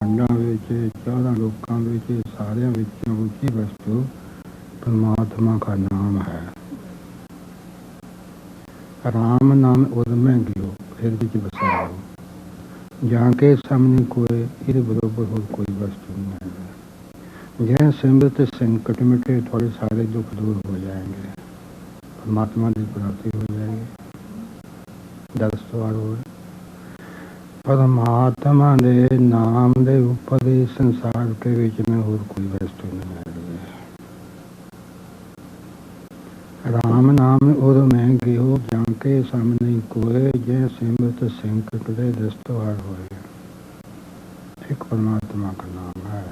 ਖੰਡਾਂ ਵਿੱਚ 14 ਲੋਕਾਂ ਵਿੱਚ ਸਾਰਿਆਂ ਵਿੱਚੋਂ ਉੱਚੀ ਵਸਤੂ परमात्मा का नाम है। राम नाम उदमें गियो फिर बिच बसाओ जहाँ के सामने कोई इस बरोबर हो कोई वस्तु नहीं है। जहाँ सिमरत संकट मिटे थोड़े सारे दुख दूर हो जाएंगे, परमात्मा की प्राप्ति हो जाएगी। दस सवाल हो परमात्मा दे नाम दे ऊपर इस संसार के विच में और कोई वस्तु नहीं है। राम नाम उर में गियो जाके सामने कोय जय सिमरत संकट दे दस्तवार होए। एक परमात्मा का नाम है।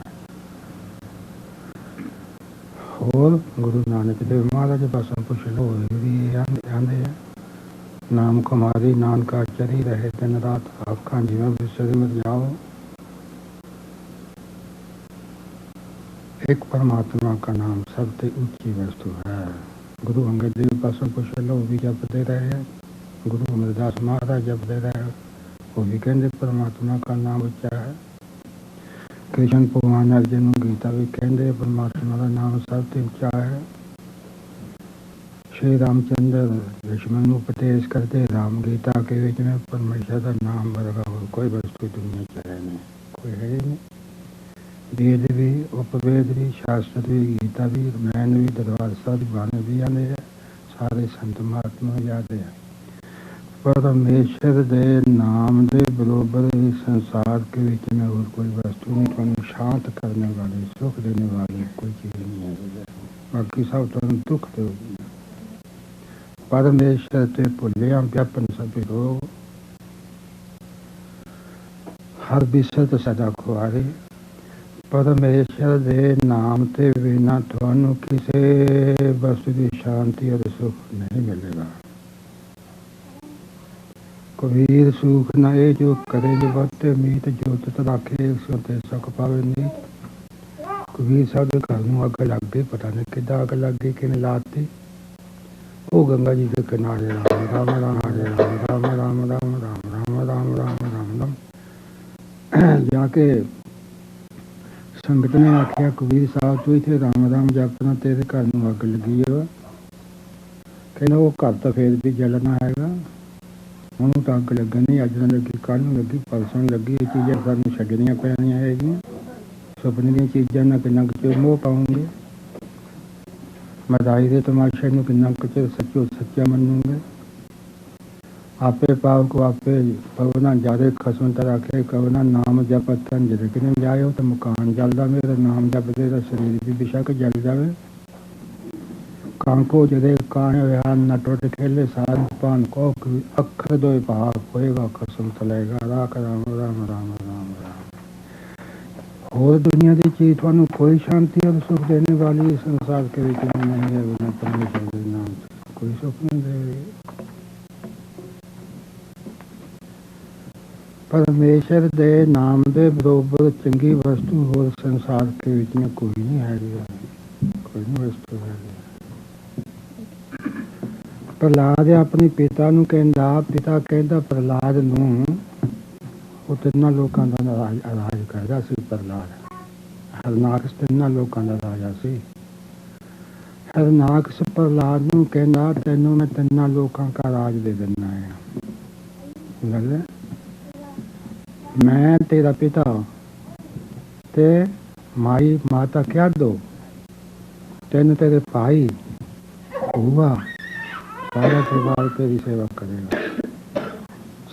और गुरु नानक देव महाराज पास पुछ लो भी आंदे नाम कुमारी नानका चरी रहे दिन रात आखा जिवें विसर मत जाओ। एक परमात्मा का नाम सबसे ऊंची वस्तु है। गुरु अंगद देव पासों पुछ लो भी जपते रहे, गुरु अमरदास महाराज जपते रहे, वो भी कहते परमात्मा का नाम ऊंचा है। कृष्ण भगवान अर्जुन गीता भी कहते परमात्मा का नाम सबसे ऊंचा है। श्री रामचंद्र लक्ष्मण उपदेश करते राम गीता के बीच में परमेश्वर का नाम वर्गा हो कोई वस्तु दुनिया चाहे नहीं, कोई है ही नहीं। वेद भी उपवेद भी शास्त्र भी गीता भी रामायण भी दरबार साहब बाने भी आने हैं, सारे संत महात्मा याद है। परमेश्वर दे नाम दे बरोबर इस संसार के बीच में और कोई वस्तु नहीं। तुम शांत करने वाली सुख देने वाली कोई चीज नहीं है, बाकी सब तुम दुख दो। परमेश्वर ते भुलिया व्यापन सभी लोग हर विसत सदा खुआरे। परमेश्वर दे नाम ते बिना थानू किसी वस्तु की शांति और सुख नहीं मिलेगा। कबीर सुख न ए जो करे जो बते मीत जो तत राखे सोते सुख पावे नीत। कबीर साहब के घर में अग लग गई, पता नहीं किदा अग लग गई कि लाती। वो गंगा जी के किनारे राम राम राम हरे राम राम राम राम राम राम राम राम राम राम जाके संगत ने आख्या कबीर साहब तू इतने राम राम जपना तेरे घर में अग लगी है। कहना वो घर तो फिर भी जलना हैगा, उन्होंने तो अग लगनी अज न लगी कल न लगी परसों लगी। ये चीज़ें सानू छड्डनियां पैणियां हैगियां। सुपने दी चीज़ां ना किन्ना कुछ मोह पाऊंगे, मदाई के तमाशे में किन्ना कुछ सच्चो सच्चा मनूंगे। आपे पाव को आपे पवना जारे खसम रखे कवना नाम जप तन जिरकने जाए तो मकान जलदा मेरा नाम जपदे तो शरीर भी बेशक जल जाए। कांको जदे काने विहान न टुट खेले साध पान को अखर दो भाव होएगा खसम तलेगा राख राम राम राम राम राम। और दुनिया की चीज थानू कोई शांति और सुख देने वाली संसार के विच नहीं है। बिना परमेश्वर के नाम कोई सुख नहीं दे। परमेश्वर दे नाम दे बरोबर चंगी वस्तु और संसार के विच में कोई नहीं है, कोई नहीं वस्तु है। प्रहलाद अपने पिता नूं कहंदा, पिता कहंदा प्रहलाद नूं वो तिन्ना लोकां दा राज करदा सी। प्रहलाद हरनाकस तिन्ना लोकां दा राजा सी। हरनाकस प्रहलाद नूं कहंदा तैनूं मैं तिन्ना लोकां का राज दे देना है। गल मैं तेरा पिता ते माई माता क्या दो तेन तेरे भाई हुआ सारा परिवार तेरी सेवा करेगा,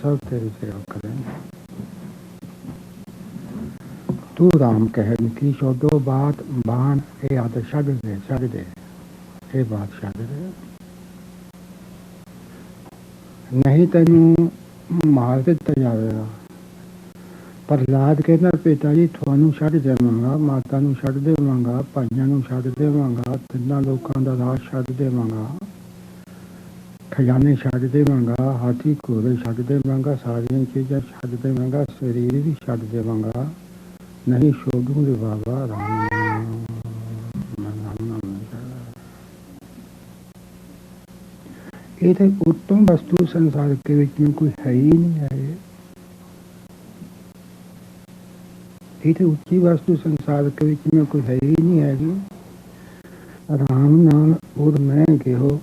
सब तेरी सेवा करेंगे। तू राम कह की छोड़ो बात बाण ये आदत छड़ दे ये बात छड़ दे नहीं तेनू मार दिता जाएगा। प्रहलाद कहना पिता जी थानू छड़ देवांगा, माता नू छड़ देवांगा, भाइयों नू छड़ देवांगा, तिन्ना लोकां दा राज छड़ देवांगा, खजाने छड़ देवांगा, हाथी घोड़े छड़ देवांगा, सारियां चीज़ां छड़ देवांगा, शरीर भी छड़ देवांगा। नहीं छोड़ूंगे बाबा राम ये तो उत्तम वस्तु संसार के विच में कोई है ही नहीं है। ਇਹ ਤੇ ਉੱਚੀ ਵਸਤੂ ਸੰਸਾਰ ਦੇ ਵਿੱਚ ਮੈਂ ਕੋਈ ਹੈ ਹੀ ਨਹੀਂ ਹੈਗੀ। ਆਰਾਮ ਨਾਲ ਉਰ ਮੈਂ ਗਿਓ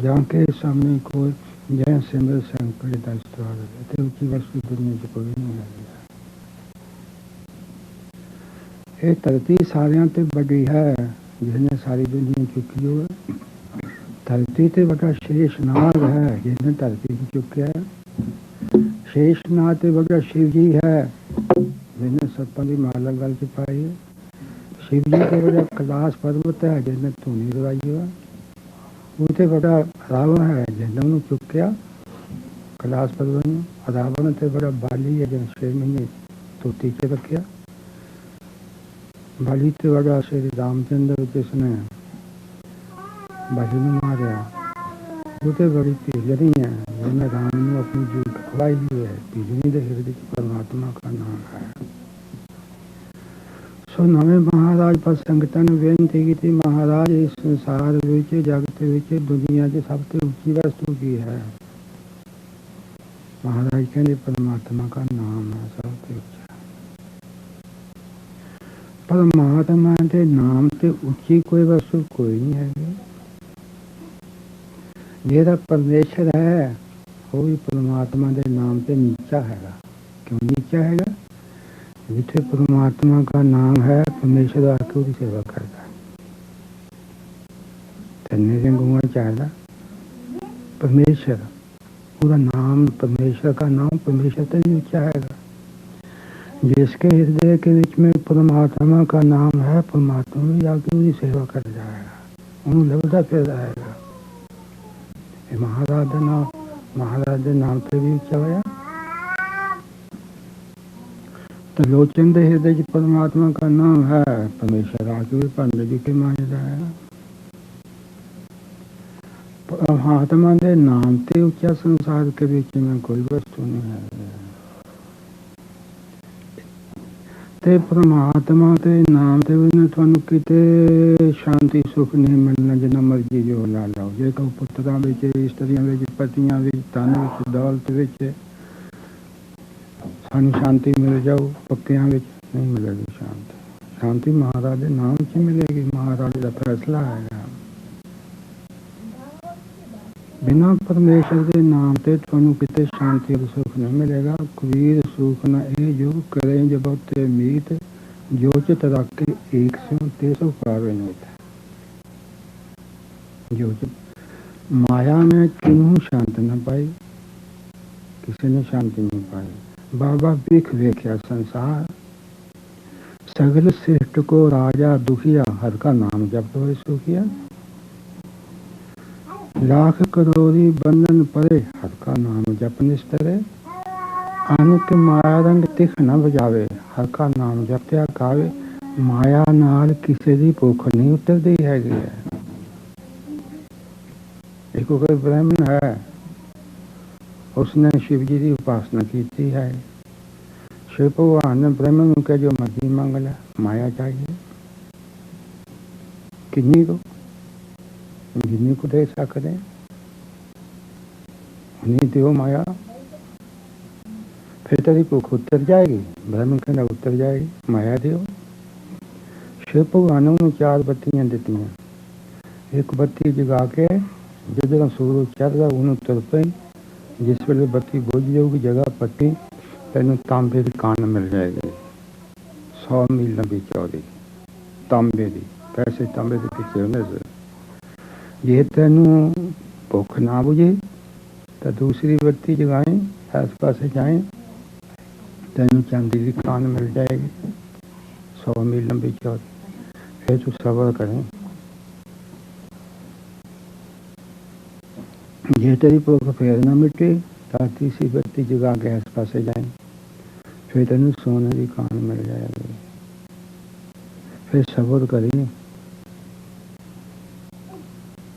ਜਾਂ ਕੇ ਸਾਹਮਣੇ ਕੋਈ ਜੈ ਸਿਮਰ ਸੰਕਟ ਦਾ ਸਤਰਾਲ ਤੇ ਉੱਚੀ ਵਸਤੂ ਦੁਨੀਆ 'ਚ ਕੋਈ ਨਹੀਂ ਹੈਗੀ। ਇਹ ਧਰਤੀ ਸਾਰਿਆਂ ਤੇ ਵੱਡੀ ਹੈ, ਜਿਹਨੇ ਸਾਰੀ ਦੁਨੀਆ ਚੁੱਕੀ ਹੋਵੇ। ਧਰਤੀ ਤੇ ਵੱਡਾ ਸ਼ੇਸ਼ਨਾਗ ਹੈ, ਜਿਹਨੇ ਧਰਤੀ ਨੂੰ ਚੁੱਕਿਆ। ਸ਼ੇਸ਼ਨਾਗ ਤੇ ਵੱਡਾ ਸ਼ਿਵ ਜੀ ਹੈ, ਜਿਹਨੇ ਸੱਪਾਂ ਦੀ ਮਾਲਾ ਗਲ 'ਚ ਪਾਈ ਹੈ। शिव जी के बड़ा कैलाश पर्वत है, जिसने धूनी लगाई है। उसे बड़ा रावण है, जिसने उन्हें चुक्या कैलाश पर्वत में। रावण से बड़ा बाली है, जिसने 6 महीने धोती च रखा। बाली से बड़ा श्री रामचंद्र, जिसने बाली में मारिया। उसे बड़ी पीलनी है, जिसने राम ने अपनी जीव खवाई हुई है। पीलनी के हृदय परमात्मा का नाम है। सो नवे महाराज पर संगतन बेनती की थी, महाराज इस संसार विच जगत विच दुनिया की सबसे ऊंची वस्तु की है। महाराज कहते परमात्मा का नाम है सबसे ऊंचा। परमात्मा के नाम से ऊंची कोई वस्तु कोई नहीं है। जेड़ा परमेश्वर है वो भी परमात्मा के नाम से नीचा है। क्यों नीचा है? जिथे परमात्मा का नाम है, परमेश्वर आके उसकी सेवा करता है। धन्य से गुआ चाहता परमेश्वर, पूरा नाम परमेश्वर का नाम परमेश्वर तो नहीं ऊंचा है। जिसके हृदय के बीच में परमात्मा का नाम है, परमात्मा भी आके उसकी सेवा कर जाएगा, उन्हें लभदा फिर जाएगा। महाराज नाम से भी ऊंचा होया। तो लोचन के हृदय परमात्मा का नाम है, परमेश्वर आके भी पंड जी के मान जाएगा। परमात्मा के नाम से ऊंचा संसार के बीच में कोई वस्तु नहीं है। ते परमात्मा के नाम से भी थानू किते शांति सुख नहीं मिलना, जिन्ना मर्जी जो ला लो। जे कहो पुत्रां विच, इस्त्रियां विच, पतियां विच, धन विच, दौलत विच सानू शांति मिल जाओ, पक्कियां विच नहीं मिलेगी शांति। शांति महाराज के नाम से मिलेगी, महाराज का फैसला है। बिना परमेश्वर के नाम से थानू किते शांति और सुख नहीं मिलेगा। कबीर सुख न ए जो करें जब ते मीत, जो चित रखे 100 पावे नीत। जो माया में किन्हू शांति न पाई, किसी ने शांति नहीं पाई। बाबा बिख वेख्या संसार, सगल श्रेष्ठ को राजा दुखिया, हर का नाम जप हो सुखिया। लाख करोड़ी बंधन परे, हर का नाम जप निस्तरे। अनक माया रंग तिख न बजावे, हर का नाम जपत्या गावे। माया नाल किसी की भुख नहीं उतरती हैगी है। एक कोई ब्राह्मण है, उसने शिव जी की उपासना की है। शिव भगवान ने ब्राह्मण को कहा जो मर्जी मांग ले, माया चाहिए। किन्नी को जिन्नी को दे सकते, उन्हीं दो माया, फिर तेरी भूख उतर जाएगी। ब्राह्मण कहना उतर जाएगी, माया दो। शिव भगवान ने उन्होंने 4 बत्तियां दी। एक बत्ती जगा के जो सूरज चढ़ता उन्होंने तुर पई। जिस वे बत्ती बुझ जाऊगी, जगह पट्टी, तेन तांबे की कान मिल जाएगी 100 मील लंबी चौड़ी तांबे की। पैसे तांबे के पीछे होने से जे तेन भुख ना बुझे तो दूसरी बत्ती जगाएं, आस पास जाएं, तेन चांदी की कान मिल जाएगी 100 मील लंबी चौड़ी। फिर तू सबर करें। जे तेरी भुख फिर ना मिटे तो तीसरी बत्ती जगा के आस पास जाए, फिर तेन सोने की कान मिल जाएगी। फिर सबर करें,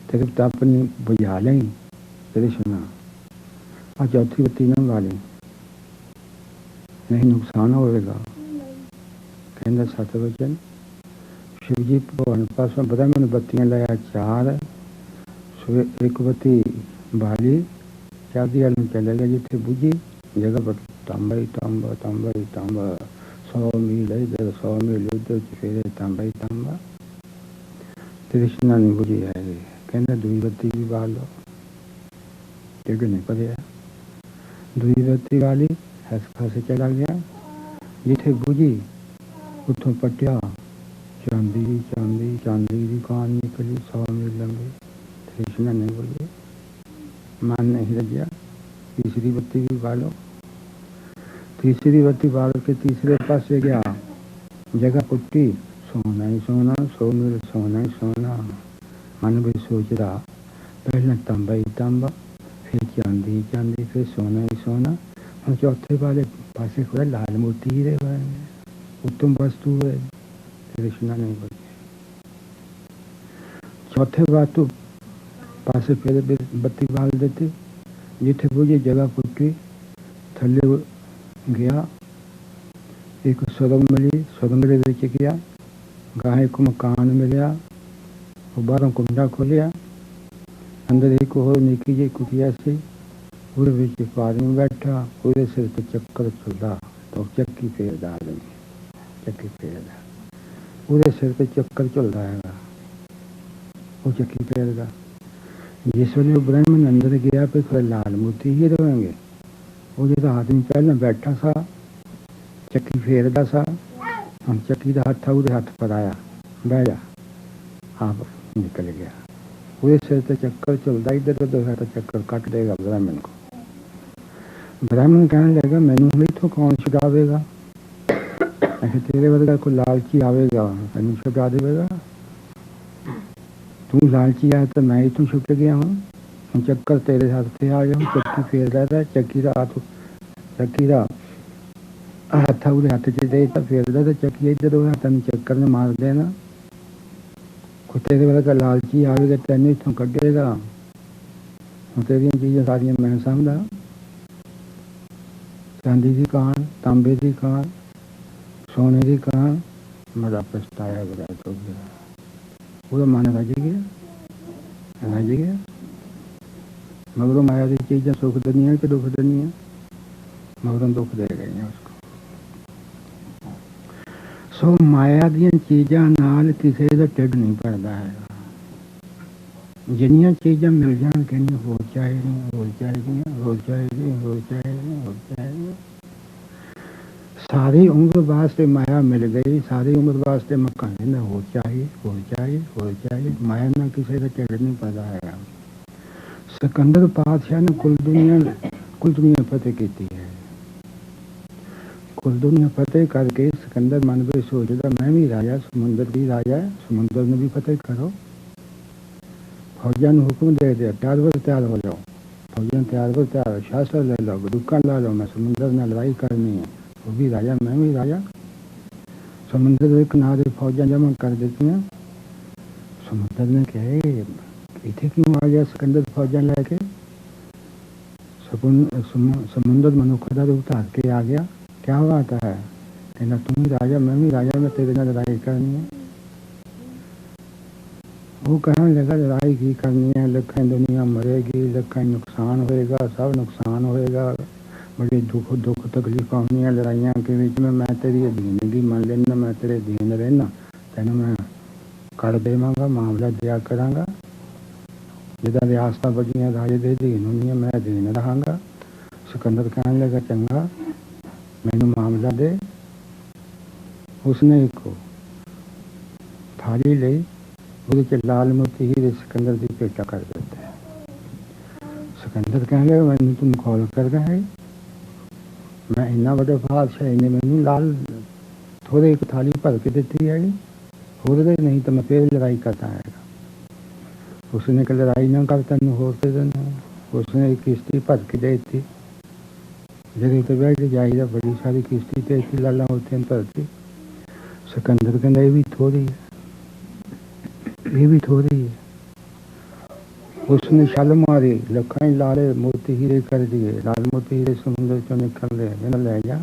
तेरे तप नहीं बुझा लें, तेरी सुना और चौथी बत्ती ना बालें, नहीं नुकसान होगा। कहना सत वचन। शिव जी भगवान पासों पता मैंने बत्तियां लाया 4, एक बत्ती बाली चादी वाल चले गए, जिथे बुझी जगह पर तांबा ही तांबा, तांबा ही तांबा, 100 मील इधर 100 मील उधर फेरे तांबा ही तांबा। तृष्णा नहीं बुझी है, कहना दूई बत्ती भी बाल लो, टेढ़ नहीं पड़े। दूई बत्ती वाली हंस खासे चला गया, जिथे बुझी उठों पटिया चांदी चांदी चांदी की कान निकली 100 मील लंबी। तृष्णा नहीं बुझी, मान नहीं लग। तीसरी बत्ती भी बालो, तीसरी बत्ती बाल के तीसरे पास से गया, जगह पुट्टी सोना ही सोना 100 मील सोना ही सोना। मन भी सोच रहा पहले तांबा ही तांबा, फिर चांदी चांदी, फिर सोना ही सोना। हम चौथे वाले पासे खुदा लाल मोती ही रहे, उत्तम वस्तु है। कृष्णा नहीं बोले। चौथे बात तो पासे फिर बत्ती बाल देते, जिथे बुझे जगह पुट्टी थले गया, एक सुरंग मिली, सुरंग बेच गया, गाय को मकान मिलिया, बारह कुंडा खोलिया, अंदर एक हो निकी जी कुटिया से, पूरे बीच पार में बैठा, पूरे सिर पे चक्कर चलता, तो चक्की फेर डाल, चक्की फेर डाल, पूरे सिर पे चक्कर चल रहा है, वो चक्की फेर का। जिस वे ब्राह्मण अंदर गया पे थोड़ा लाल मोती ही रहेंगे, वो जो आदमी पहले बैठा सा चक्की फेरदा सा, हम चक्की का हाथ था उधर हाथ पर आया, बह जा, आप निकल गया। पूरे सिर से चक्कर चलता, इधर उधर तो चक्कर काट देगा ब्राह्मण को। ब्राह्मण कहने लगा मैनू ही तो कौन छुड़ावेगा, ऐसे तेरे वर्गा को लालची आवेगा मैनू छुड़ा देगा। तू लालची आया तो मैं ही तू छुट गया हूँ, चक्कर तेरे हाथ से आ गया हूँ। चक्की फेर रहा था, चक्की का हाथ, चक्की का हाथ था उधर हाथ से फेर रहा था, चक्की इधर उधर तेन चक्कर ने मार देना। तेरे वाला का लालची आवेगा तेन इतों कटेगा, तेरिया चीज़ें सारिया मैं समझा, चांदी की कान, तांबे की कान, सोने की कान, बड़ा पछताया बड़ा तो गया। पूरा मन रज गया, मगरों माया की चीज़ें सुख दनिया कि दुख दनिया, मगरों दुख दे गई उसको। सो माया दी चीज़ों नाल किसी का ढिड नहीं भरता है। जिन्नियां चीज़ां मिल जान कहनियां हो चाहिए, हो चाहिए, हो चाहिए, हो चाहिए, हो चाहिए। सारी उम्र वास्ते माया मिल गई, सारी उम्र वास्ते मैं कहने हो चाहिए, हो चाहिए, हो चाहिए। माया ना किसी का ढिड नहीं भरता है। सिकंदर पातशाह ने कुल दुनिया फतेह की है। कुल दुनिया फतेह करके सिकंदर मन में सोचता मैं भी राजा, समुंदर भी राजा है, समुंदर ने भी फतेह करो। फौजा ने हुक्म दे दिया तैयार हो जाओ, फौजा तैयार हो, तैयार शास्त्र ले लो, दुकान ला लो, मैं समुंदर में लड़ाई करनी है। वो भी राजा, मैं भी राजा। समुंदर के किनारे फौजा जमा कर देती हैं। समुंदर ने कहे इतने क्यों आ गया सिकंदर फौजा लेके। समुंदर मनुखदा रूप धार के आ गया, क्या बात है, कहना तुम भी राजा मैं भी राजा, मैं तेरे ਨਾਲ लड़ाई करनी है। वो कहने लगा लड़ाई की करनी है, लखन दुनिया मरेगी, लखन नुकसान होएगा, सब नुकसान होएगा, बड़ी दुख तकलीफ होनी है लड़ाइयाँ के बीच में। मैं तेरी अधीनगी मान लेना, मैं तेरे अधीन रहना, तेन मैं कर देवांगा, मामला दिया करांगा। जिदा रियासत बड़ियाँ राजे दे अधीन होंगे, मैं अधीन रहांगा। सिकंदर कहने लगा चंगा मैनू मामला दे। उसने एक थाली ली, वो लाल मोती हीरे सिकंदर की पेटा कर देते हैं। सिकंदर कहने लगा मैनू तुम कॉल कर रहा है, मैं इन्ना बड़ा बादशाह, इन्हें मैनू लाल थोड़े एक थाली भर के देती है, हो रहे नहीं तो मैं फिर लड़ाई करता है। उसने कहा लड़ाई ना कर तेन होते देना। उसने एक किश्ती भर के दे दी, जगह तो बैठ जाइए, बड़ी सारी किश्ती दे दी, लाला होते भरती। सिकंदर कहना ये भी थोड़ी है, ये भी थोड़ी है। उसने छल मारी, लखन लाले मोती हीरे कर दिए, लाल मोती हीरे समुद्र चो निकल रहे, मैंने ले जा।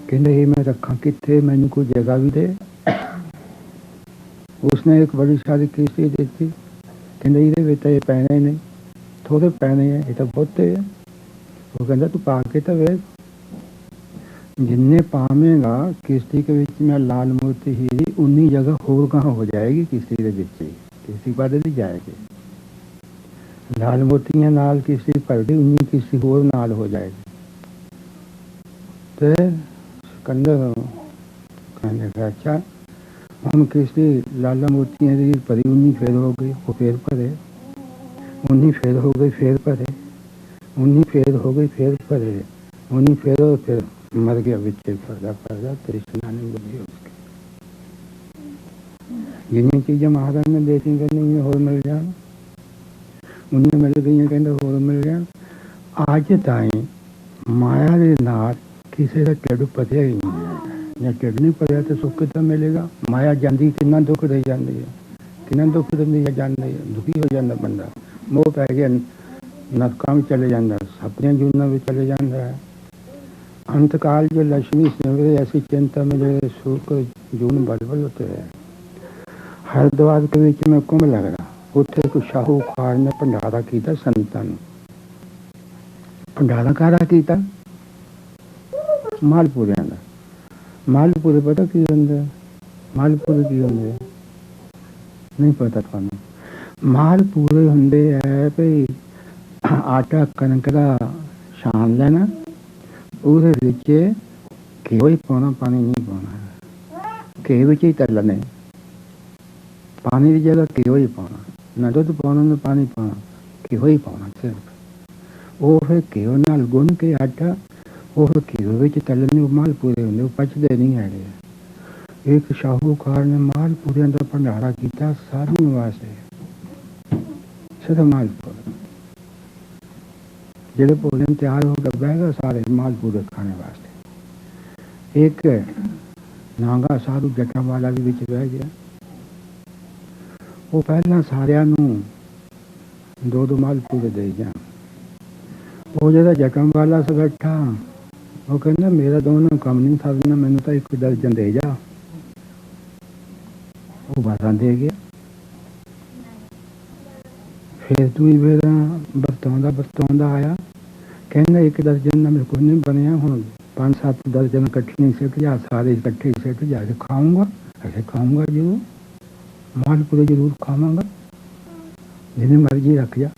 कहते ये मैं रखा कितने, मैनू कोई जगह भी दे। उसने एक बड़ी सारी किश्ती दी थी, कहते ये पैने नहीं, थोड़े पैने हैं, ये तो बहुते है। वो कहता तू पा के तो वेख, जिन्ने पावेगा किश्ती के विच में लाल मोती हीरी उन्नी जगह होर कहाँ हो जाएगी किश्ती के विच ही किश्ती बदल जाएगी लाल मोतियां नाल किश्ती भर गई उन्नी किश्ती होर नाल हो जाएगी तो सिकंदर कहने लगा अच्छा हम किश्ती लाला मोतियां दी भरी उन्नी फेर हो गई वो फेर भरे उन्नी फेर हो गई फेर भरे उन्नी फेर हो गई फेर भरे उन्नी फेर और फिर मर गया बच्चे पर्दा तृष्णा नहीं बनी उसकी जिन्हें चीज़ें महाराज ने देखी नहीं होर मिल जान उन्हें मिल गई कहते होर मिल जान अज ताई माया के नाल किसी का ढिड भरिया ही नहीं है या ढिड नहीं भरिया तो सुख कितना मिलेगा माया जाती कितना दुख दे जाती है कितना दुख दिंदी है जाती है दुखी हो जाता बंदा मोह पै गया नरकों में चले जाता सपने जूना भी चले जाता है अंतकाल जो लक्ष्मी सिमरे ऐसी चिंता में जो सुख जून बलबल होते हैं हरिद्वार के बीच में कुंभ लग रहा उत्थे को शाहूकार ने भंडारा किया संतां नूं भंडारा कारा किया मालपूरियां दा मालपूरे पता की होंगे मालपूरे की होंगे नहीं पता थानू मालपूरे होंगे है भाई आटा कनक का छान लेना ਉਹਦੇ ਵਿੱਚ ਘਿਓ ਹੀ ਪਾਉਣਾ ਪਾਣੀ ਨਹੀਂ ਪਾਉਣਾ ਘਿਓ ਵਿੱਚ ਹੀ ਤਲਣੇ ਪਾਣੀ ਦੀ ਜਗ੍ਹਾ ਘਿਓ ਹੀ ਪਾਉਣਾ ਨਾ ਦੁੱਧ ਪਾਉਣਾ ਨਾ ਪਾਣੀ ਪਾਉਣਾ ਘਿਓ ਹੀ ਪਾਉਣਾ ਸਿਰਫ ਉਹ ਫਿਰ ਘਿਓ ਨਾਲ ਗੁੰਨ ਕੇ ਆਟਾ ਉਹ ਘਿਓ ਵਿੱਚ ਤਲਣੇ ਉਹ ਮਾਲਪੂਰੇ ਹੁੰਦੇ ਉਹ ਪਚਦੇ ਨਹੀਂ ਹੈਗੇ ਇੱਕ ਸ਼ਾਹੂਕਾਰ ਨੇ ਮਾਲਪੂਰਿਆਂ ਦਾ ਭੰਡਾਰਾ ਕੀਤਾ ਸਾਰਿਆਂ ਵਾਸਤੇ ਸਿਰਫ ਮਾਲਪੂਰੇ ਜਿਹੜੇ ਭੋਜਨ ਤਿਆਰ ਹੋ ਕੇ ਬਹਿ ਗਏ ਸਾਰੇ ਮਾਲਪੂਰੇ ਖਾਣੇ ਵਾਸਤੇ ਇੱਕ ਨਾਗਾ ਸਾਧੂ ਜੱਟਾਂ ਵਾਲਾ ਵੀ ਵਿੱਚ ਬਹਿ ਗਿਆ ਉਹ ਪਹਿਲਾਂ ਸਾਰਿਆਂ ਨੂੰ ਦੋ ਦੋ ਮਾਲਪੂਰੇ ਦੇ ਗਿਆ ਉਹ ਜਿਹੜਾ ਜੱਟਾਂ ਵਾਲਾ ਸੀ ਬੈਠਾ ਉਹ ਕਹਿੰਦਾ ਮੇਰਾ ਦੋਨੋਂ ਕੰਮ ਨਹੀਂ ਸਰਨਾ ਮੈਨੂੰ ਤਾਂ ਇੱਕ ਦਰਜਨ ਦੇ ਜਾ ਉਹ ਬਾਜ਼ਾਂ ਦੇ ਗਿਆ फिर तू ही फिर बरताउंदा आया कहना एक दर्जन ना मेरे को नहीं बनया हूँ 5-7 दर्जन इकट्ठी नहीं सिट जा सारे इकट्ठे सिट जा के खाऊंगा ऐसे खाऊंगा जरूर मालपूरे जरूर खाऊंगा जिन्हें मर्जी रख जा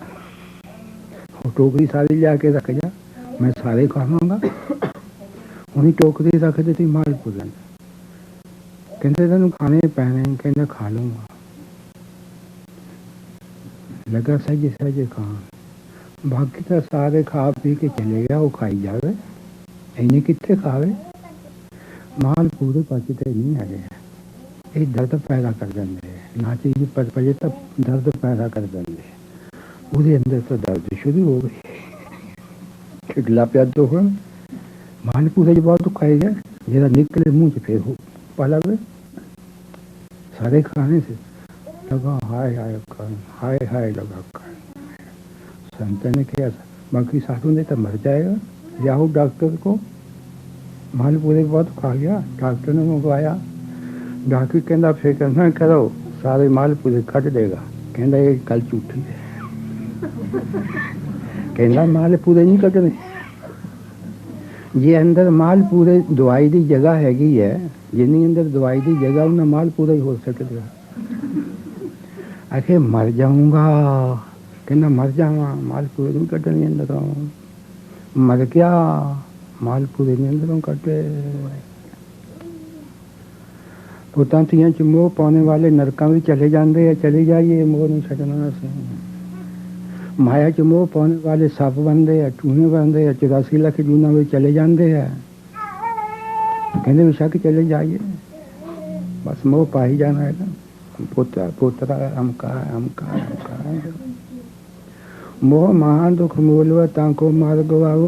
वो टोकरी सारी लिया के रख जा मैं सारे खाऊंगा उन्हीं टोकरी रख दी मालपूरे कहते तेन खाने पैने कहना खा लूँगा लगा सहजे सहजे खान बाकी तो सारे खा पी के चले गया वो खाई जावे इन्हें कितने खावे माल पूरे पचते नहीं है ये दर्द पैदा कर देंगे ना चीज पचे तो दर्द पैदा कर देंगे उसके अंदर तो दर्द शुरू हो गई खिडला पिया तो हो माल पूरे जो बहुत खाएगा जरा निकले मुँह से फिर हो पला सारे खाने से लगा हाय हाय लगा संत ने किया बाकी साधु ने तो मर जाएगा जाओ डॉक्टर को मालपूरे बहुत खा गया डॉक्टर ने मंगवाया डॉक्टर कहना फिक्र ना करो सारे मालपूरे कट देगा कहना ये गल झूठी है कहना मालपूरे नहीं कटने ये अंदर मालपूरे दवाई की जगह हैगी है जिन्नी अंदर दवाई की जगह उन्हें मालपूरा ही हो सकता आखे मर जाऊंगा कहना मर जावा मालपूरे नहीं कटने अंदरों मर गया मालपूरे नहीं अंदरों कटे पुतां धीआं च मोह पाने वाले नरकां भी चले जाते हैं चले जाइए मोह नहीं छड्डना असीं माया च मोह पाने वाले सप बनते हैं टूने बनते हैं 84 लाख जूना में चले जाते हैं कहते बेशक चले जाइए बस मोह पा ही जाना है ना पुत्रा अमका मोह महान दुख मूलव ताको मार गवाओ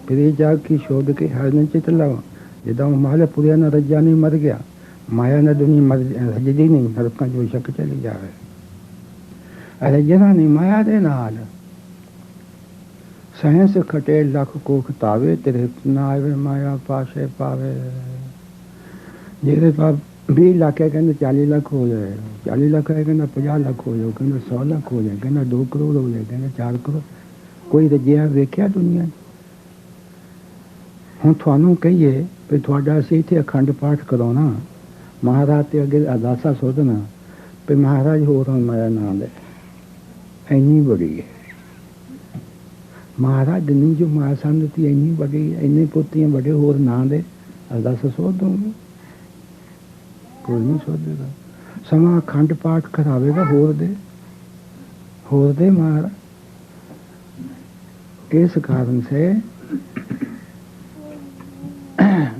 फिर जाग की शोध के हर न चित लाओ जिदा माल पूरा न रजा नहीं मर गया माया न दुनिया रजदी नहीं नरकां जो शक चली जावे रजना नहीं माया दे नाल सहस खटे लख कोख तावे तेरे ना आवे माया पाशे पावे जेरे पाप 20 लाख है कहना 40 लाख हो जाए 40 लाख है कहना 50 लाख हो जाए कहना 100 लाख हो जाए कहना 2 करोड़ हो जाए कहना 4 करोड़ कोई रजिया वेख्या दुनिया ਹੁਣ ਤੁਹਾਨੂੰ ਕਹੀਏ ਵੀ ਤੁਹਾਡਾ ਅਸੀਂ ਇੱਥੇ ਅਖੰਡ ਪਾਠ ਕਰਾਉਣਾ, ਮਹਾਰਾਜ ਤੇ ਅੱਗੇ ਅਰਦਾਸਾ ਸੋਧਣਾ ਵੀ ਮਹਾਰਾਜ ਹੋਰ ਹੁਣ ਮੇਰਾ ਨਾਂ ਲੈ, ਇੰਨੀ ਬੜੀ ਹੈ ਮਹਾਰਾਜ ਨੇ ਜੋ ਮਾਇਆ ਸਾਨੂੰ ਦਿੱਤੀ, ਇੰਨੀ ਬੜੀ, ਇੰਨੇ ਪੋਤੀਆਂ ਬੜੇ, ਹੋਰ ਨਾਂ ਦੇ ਅਰਦਾਸਾ ਸੋਧ ਦੂੰਗੇ, ਕੋਈ ਨਹੀਂ ਸੋਧੇਗਾ। ਸਮਾਂ ਅਖੰਡ ਪਾਠ ਕਰਾਵੇਗਾ ਹੋਰ ਦੇ ਮਹਾਰਾਜ। इस कारण से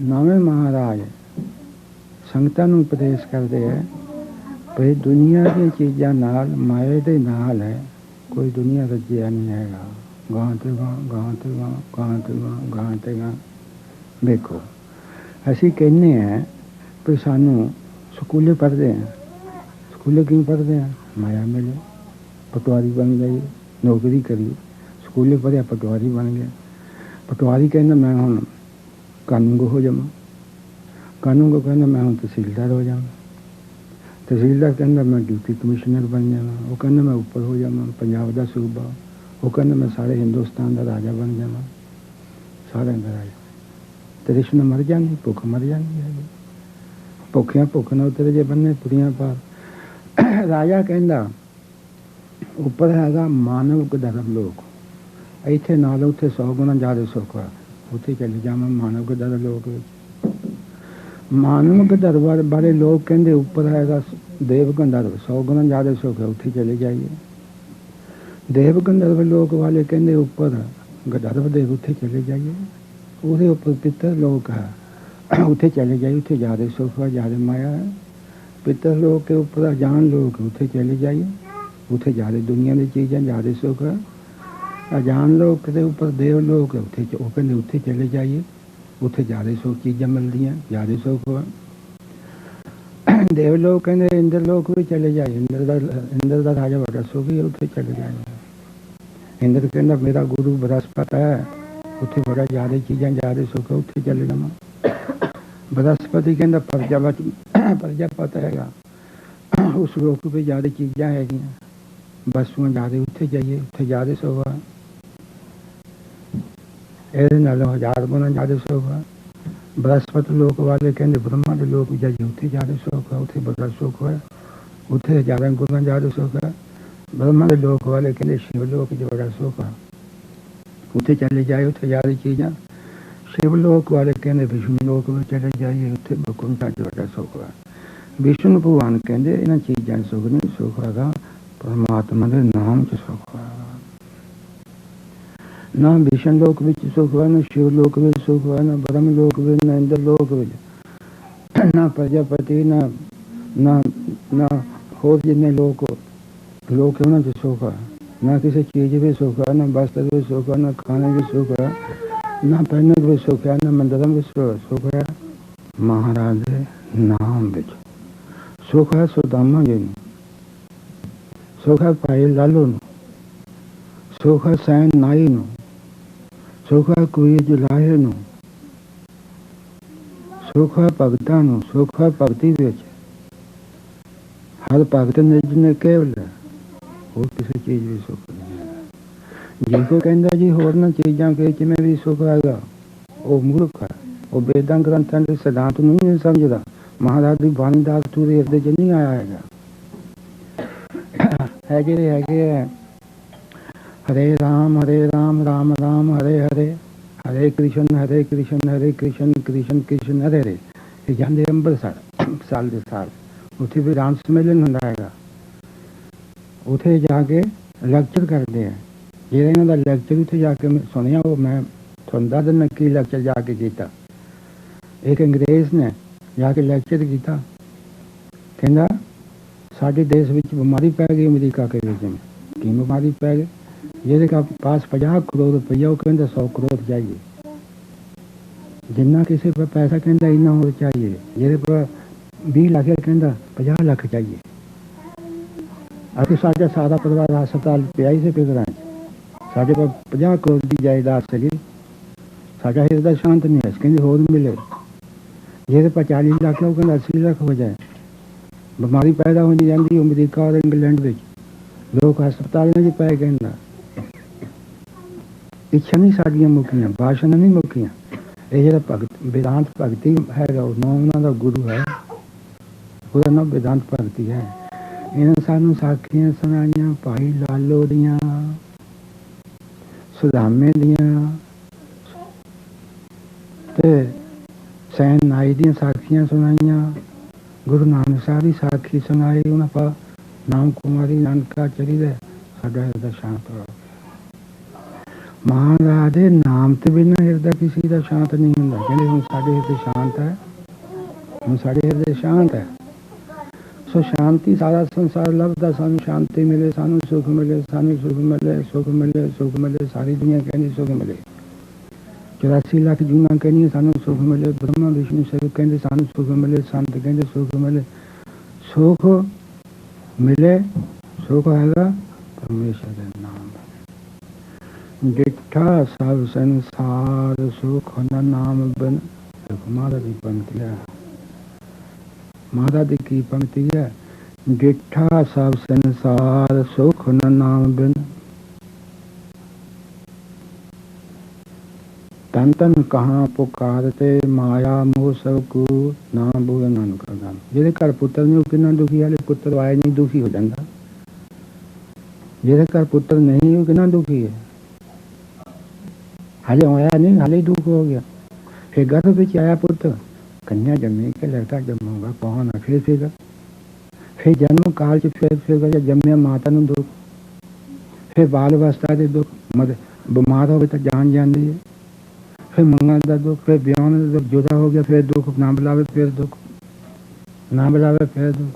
नवे महाराज संगतां नूं उपदेश करते हैं भई दुनिया दी चीज़ां नाल, माया दे नाल है, कोई दुनिया रज्जिया नहीं हैगा। गां ते गां, गां ते गां, गां ते गां, गां ते गां। देखो असीं कहने हैं भी सानू स्कूले पढ़ते हैं, स्कूले क्यों पढ़ते हैं? माया मिले, पटवारी बन गई, नौकरी करी, स्कूले पढ़िया पटवारी बन गया। पटवारी कहना मैं हूँ कानून को हो जावा, कानून को कहना मैं हूँ तहसीलदार हो जावा, तहसीलदार कहना मैं डिप्टी कमिश्नर बन जावा, वो कहना मैं ऊपर हो जावा पंजाब का सूबा, वो कहना मैं सारे हिंदुस्तान का राजा बन जावा, सारे का राजा। तृष्ण मर जानी, भुख मर जानी है, भुखिया भुख न उतरे जे बन्ने पुरियां पार। राजा कहना ਉੱਪਰ ਹੈਗਾ ਮਾਨਵ ਧਰਮ ਲੋਕ, ਇੱਥੇ ਨਾਲ ਉੱਥੇ 100 ਗੁਣਾ ਜ਼ਿਆਦਾ ਸੁੱਖ ਹੈ, ਉੱਥੇ ਚਲੇ ਜਾਵਾਂ ਮਾਨਵ ਧਰਮ ਲੋਕ ਵਿੱਚ। ਮਾਨਵ ਧਰਮ ਬਾਰੇ ਲੋਕ ਕਹਿੰਦੇ ਉੱਪਰ ਹੈਗਾ ਦੇਵ ਗੰਧਰਵ, 100 ਗੁਣਾ ਜ਼ਿਆਦਾ ਸੁੱਖ ਹੈ, ਉੱਥੇ ਚਲੇ ਜਾਈਏ। ਦੇਵ ਗੰਧਰਵ ਲੋਕ ਵਾਲੇ ਕਹਿੰਦੇ ਉੱਪਰ ਗੰਧਰਵ ਦੇਵ, ਉੱਥੇ ਚਲੇ ਜਾਈਏ। ਉਹਦੇ ਉੱਪਰ ਪਿੱਤਰ ਲੋਕ ਹੈ, ਉੱਥੇ ਚਲੇ ਜਾਈਏ, ਉੱਥੇ ਜ਼ਿਆਦਾ ਸੁੱਖ ਹੈ, ਜ਼ਿਆਦਾ ਮਾਇਆ ਹੈ। ਪਿੱਤਰ ਲੋਕ के ऊपर अजान लोग, ਉੱਥੇ ਚਲੇ ਜਾਈਏ, ਉੱਥੇ ਜ਼ਿਆਦਾ ਦੁਨੀਆ ਦੀ ਚੀਜ਼ਾਂ ਜ਼ਿਆਦਾ ਸੁੱਖ ਹੈ। ਅਜਾਨ ਲੋਕ ਦੇ ਉੱਪਰ ਦੇਵ ਲੋਕ, ਉੱਥੇ ਉਹ ਕਹਿੰਦੇ ਉੱਥੇ ਚਲੇ ਜਾਈਏ, ਉੱਥੇ ਜ਼ਿਆਦਾ ਸੁੱਖ ਚੀਜ਼ਾਂ ਮਿਲਦੀਆਂ, ਜ਼ਿਆਦਾ ਸੁੱਖ ਹੈ। ਦੇਵ ਲੋਕ ਕਹਿੰਦੇ ਇੰਦਰ ਲੋਕ ਵੀ ਚਲੇ ਜਾਈਏ, ਇੰਦਰ ਦਾ ਰਾਜਾ ਬੜਾ ਸੁਖੀ ਹੈ, ਉੱਥੇ ਚਲੇ ਜਾਈਏ। ਇੰਦਰ ਕਹਿੰਦਾ ਮੇਰਾ ਗੁਰੂ ਬ੍ਰਹਸਪਤ ਹੈ, ਉੱਥੇ ਬੜਾ ਜ਼ਿਆਦਾ ਚੀਜ਼ਾਂ ਜ਼ਿਆਦਾ ਸੁੱਖ ਹੈ, ਉੱਥੇ ਚਲੇ ਜਾਵਾਂ। ਬ੍ਰਹਸਪਤੀ ਕਹਿੰਦਾ ਪ੍ਰਜਾਪਤ ਹੈਗਾ, ਉਸ ਲੋਕ ਵੀ ਜ਼ਿਆਦਾ ਚੀਜ਼ਾਂ ਹੈਗੀਆਂ, ਵਸਤੂਆਂ ਜ਼ਿਆਦਾ, ਉੱਥੇ ਜਾਈਏ, ਉੱਥੇ ਜ਼ਿਆਦਾ ਸੁੱਖ ਹੈ। ਇਹਦੇ ਨਾਲੋਂ 1000 ਗੁਣਾ ਜ਼ਿਆਦਾ ਸੁੱਖ ਹੈ। ਬ੍ਰਹਸਪਤ ਲੋਕ ਵਾਲੇ ਕਹਿੰਦੇ ਬ੍ਰਹਮਾ ਦੇ ਲੋਕ ਜਾਈਏ, ਉੱਥੇ ਜ਼ਿਆਦਾ ਸੁੱਖ ਹੈ, ਉੱਥੇ ਬੜਾ ਸੁੱਖ ਹੈ, ਉੱਥੇ 1000 ਗੁਣਾ ਜ਼ਿਆਦਾ ਸੁੱਖ ਹੈ। ਬ੍ਰਹਮਾ ਦੇ ਲੋਕ ਵਾਲੇ ਕਹਿੰਦੇ ਸ਼ਿਵ ਲੋਕ 'ਚ ਬੜਾ ਸੁੱਖ ਹੈ, ਉੱਥੇ ਚਲੇ ਜਾਏ, ਉੱਥੇ ਜ਼ਿਆਦਾ ਚੀਜ਼ਾਂ। शिव लोक वाले कहते विष्णु लोक में चले जाइए, उत्थे वैकुंठा च बड़ा सुख है। विष्णु भगवान कहते इन्हां चीज़ां सुख नहीं, सुख है परमात्मा के नाम च सुख है। ना विष्णु लोक में सुख है, ना शिव लोक में सुख है, ना ब्रह्म लोक में, ना इंद्र लोक में, ना प्रजापति, ना ना ना होर जिन्ने लोक उन्हां च सुख है। ना किसी चीज़ भी सुख है, ना वस्त्र भी सुख है, ना खाने भी सुख है, ना पहने भी सुख है, ना मंदिर में सुख है। महाराज नाम विच सुख है। सुदामा जी नूं सुख है, भाई लालू नूं सुख है, सैन नाई नूं सुख है, कुई जुलाहे नूं सुख है, भगतां नूं सुख है, भगती विच हर भगत निज ने केवल है, और किसी चीज़ भी सुख नहीं है। जी को कहता जी होर ना चीज़ां के जिमें भी सुख हैगा, वो मूर्ख है, वो वेदां ग्रंथां के सिद्धांत नहीं समझदा। महाराज की बाणी का अर्थ उसदे हिरदे च नहीं आया हैगा। है जिहड़े हैगे है हरे राम राम राम हरे हरे, हरे कृष्ण कृष्ण कृष्ण कृष्ण हरे हरे। ये जाते अंबरसर साल के साल, उत्थे भी राम सम्मेलन हुंदा हैगा, उत्थे जाके लैक्चर करते हैं। ਜਿਹੜਾ ਇਹਨਾਂ ਦਾ ਲੈਕਚਰ ਉੱਥੇ ਜਾ ਕੇ ਸੁਣਿਆ, ਉਹ ਮੈਂ ਤੁਹਾਨੂੰ ਦੱਸ ਦਿੰਦਾ ਕੀ ਲੈਕਚਰ ਜਾ ਕੇ ਕੀਤਾ। ਇੱਕ ਅੰਗਰੇਜ਼ ਨੇ ਜਾ ਕੇ ਲੈਕਚਰ ਕੀਤਾ, ਕਹਿੰਦਾ ਸਾਡੇ ਦੇਸ਼ ਵਿੱਚ ਬਿਮਾਰੀ ਪੈ ਗਈ ਅਮਰੀਕਾ ਕੇ ਵਿੱਚ। ਕੀ ਬਿਮਾਰੀ ਪੈ ਗਈ? ਜਿਹਦੇ ਪਾਸ 50 ਕਰੋੜ ਰੁਪਈਆ, ਉਹ ਕਹਿੰਦਾ 100 ਕਰੋੜ चाहिए। जिन्ना किसी पर पैसा कहता इन्ना हो चाहिए, ਜਿਹਦੇ पर 20 ਲੱਖ ਕਹਿੰਦਾ 50 ਲੱਖ चाहिए। अभी साढ़ा सारा परिवार हस्पताल पिया ही से फिक्र साढ़े पर 50 करोड़ की जायदाद सगी, साढ़ा हिरदा शांत नहीं है, कहते होर मिले। ਜਿਹਦੇ पर 40 ਲੱਖ है, वो कहता 80 ਲੱਖ हो जाए। बीमारी पैदा होती जाती अमरीका और इंग्लैंड में, लोग हस्पताल में पै कहना। इच्छा नहीं साड़ियाँ मुक्कियां, भाषण नहीं मुक्कियां। ਇਹ ਜਿਹੜਾ ਭਗਤ वेदांत भगती हैगा उन्होंने का गुरु है, ਉਹਦਾ ਨਾਮ वेदांत भगती है। ਇਹਨਾਂ ਸਾਨੂੰ ਸਾਖੀਆਂ ਸੁਣਾਈਆਂ ਭਾਈ ਲਾਲੋ ਦੀਆਂ, ਸੁਦਾਮੇ ਦੀਆਂ ਤੇ ਸੈਨ ਨਾਈ ਦੀਆਂ ਸਾਖੀਆਂ ਸੁਣਾਈਆਂ। ਗੁਰੂ ਨਾਨਕ ਸਾਹਿਬ ਦੀ ਸਾਖੀ ਸੁਣਾਈ। ਉਹਨਾਂ ਪਾ ਨਾਮ ਕੁਮਾਰੀ ਨਾਨਕਾ ਚਰੀ ਦੇ ਸਾਡਾ ਹਿਰਦਾ ਸ਼ਾਂਤ ਹੋ ਗਿਆ। ਮਹਾਰਾਜ ਦੇ ਨਾਮ ਤੋਂ ਬਿਨਾਂ ਹਿਰਦਾ ਕਿਸੇ ਦਾ ਸ਼ਾਂਤ ਨਹੀਂ ਹੁੰਦਾ। ਕਹਿੰਦੇ ਹੁਣ ਸਾਡੇ ਹਿਰਦੇ ਸ਼ਾਂਤ ਹੈ, ਹੁਣ ਸਾਡੇ ਹਿਰਦੇ ਸ਼ਾਂਤ ਹੈ। ਸੋ ਸ਼ਾਂਤੀ ਸਾਰਾ ਸੰਸਾਰ ਲੱਭਦਾ, ਸਾਨੂੰ ਸ਼ਾਂਤੀ ਮਿਲੇ, ਸਾਨੂੰ ਸੁਖ ਮਿਲੇ, ਸਾਨੂੰ ਸੁਖ ਮਿਲੇ, ਸੁਖ ਮਿਲੇ, ਸੁਖ ਮਿਲੇ। ਸਾਰੀ ਦੁਨੀਆ ਕਹਿੰਦੀ ਸੁਖ ਮਿਲੇ। 84 ਲੱਖ ਜੂਨਾਂ ਕਹਿੰਦੀਆਂ ਸਾਨੂੰ ਸੁਖ ਮਿਲੇ। ਬ੍ਰਹਮਾ ਵਿਸ਼ਨੂੰ ਸਭ ਕਹਿੰਦੇ ਸਾਨੂੰ ਸੁਖ ਮਿਲੇ। ਸੰਤ ਕਹਿੰਦੇ ਸੁਖ ਮਿਲੇ। ਸੁਖ ਮਿਲੇ, ਸੁਖ ਹੈਗਾ ਪਰਮੇਸ਼ਰ ਦੇ ਨਾਮ। ਡਿੱਠਾ ਸਭ ਸੰਸਾਰ ਸੁਖ ਨਾ ਨਾਮ ਬਿਨ। ਮਾਤਾ ਦੀ ਪੰਕਤੀ ਹੈ, ਮਾਤਾ ਦੀ ਕੀ ਪੰਕਤੀ ਹੈ? ਡਿੱਠਾ ਸਭ ਸੰਸਾਰ ਸੁਖ ਨਾ ਨਾਮ ਬਿਨ। ਤਨ ਤਨ ਕਹਾਂ ਪੁਕਾਰਤੇ ਮਾਇਆ ਮੋਹ ਸਭ ਕੂ ਨਾ ਬੋਲ ਨਾਨਕ ਗਾਨ। ਜਿਹਦੇ ਘਰ ਪੁੱਤਰ ਨੇ ਉਹ ਕਿੰਨਾ ਦੁਖੀ, ਹਾਲੇ ਪੁੱਤਰ ਆਏ ਨਹੀਂ ਦੁਖੀ ਹੋ ਜਾਂਦਾ। ਜਿਹਦੇ ਘਰ ਪੁੱਤਰ ਨਹੀਂ ਉਹ ਕਿੰਨਾ ਦੁਖੀ ਹੈ, ਹਾਲੇ ਆਇਆ ਨਹੀਂ, ਹਾਲੇ ਦੁੱਖ ਹੋ ਗਿਆ। फिर गर्भ ਵਿੱਚ आया पुत्र, कन्या जमी के लड़का जमूंगा कौन है? फिर जन्म काल च फिर जम्मिया माता ਨੂੰ दुख, फिर बाल अवस्था ਦੇ दुख, बीमार हो गए तो जान जाती है। फिर मंगल का दुख, फिर ब्याह का दुख, जुदा हो गया फिर दुख, ना बुलावे फिर दुख, ना बुलावे फिर दुख।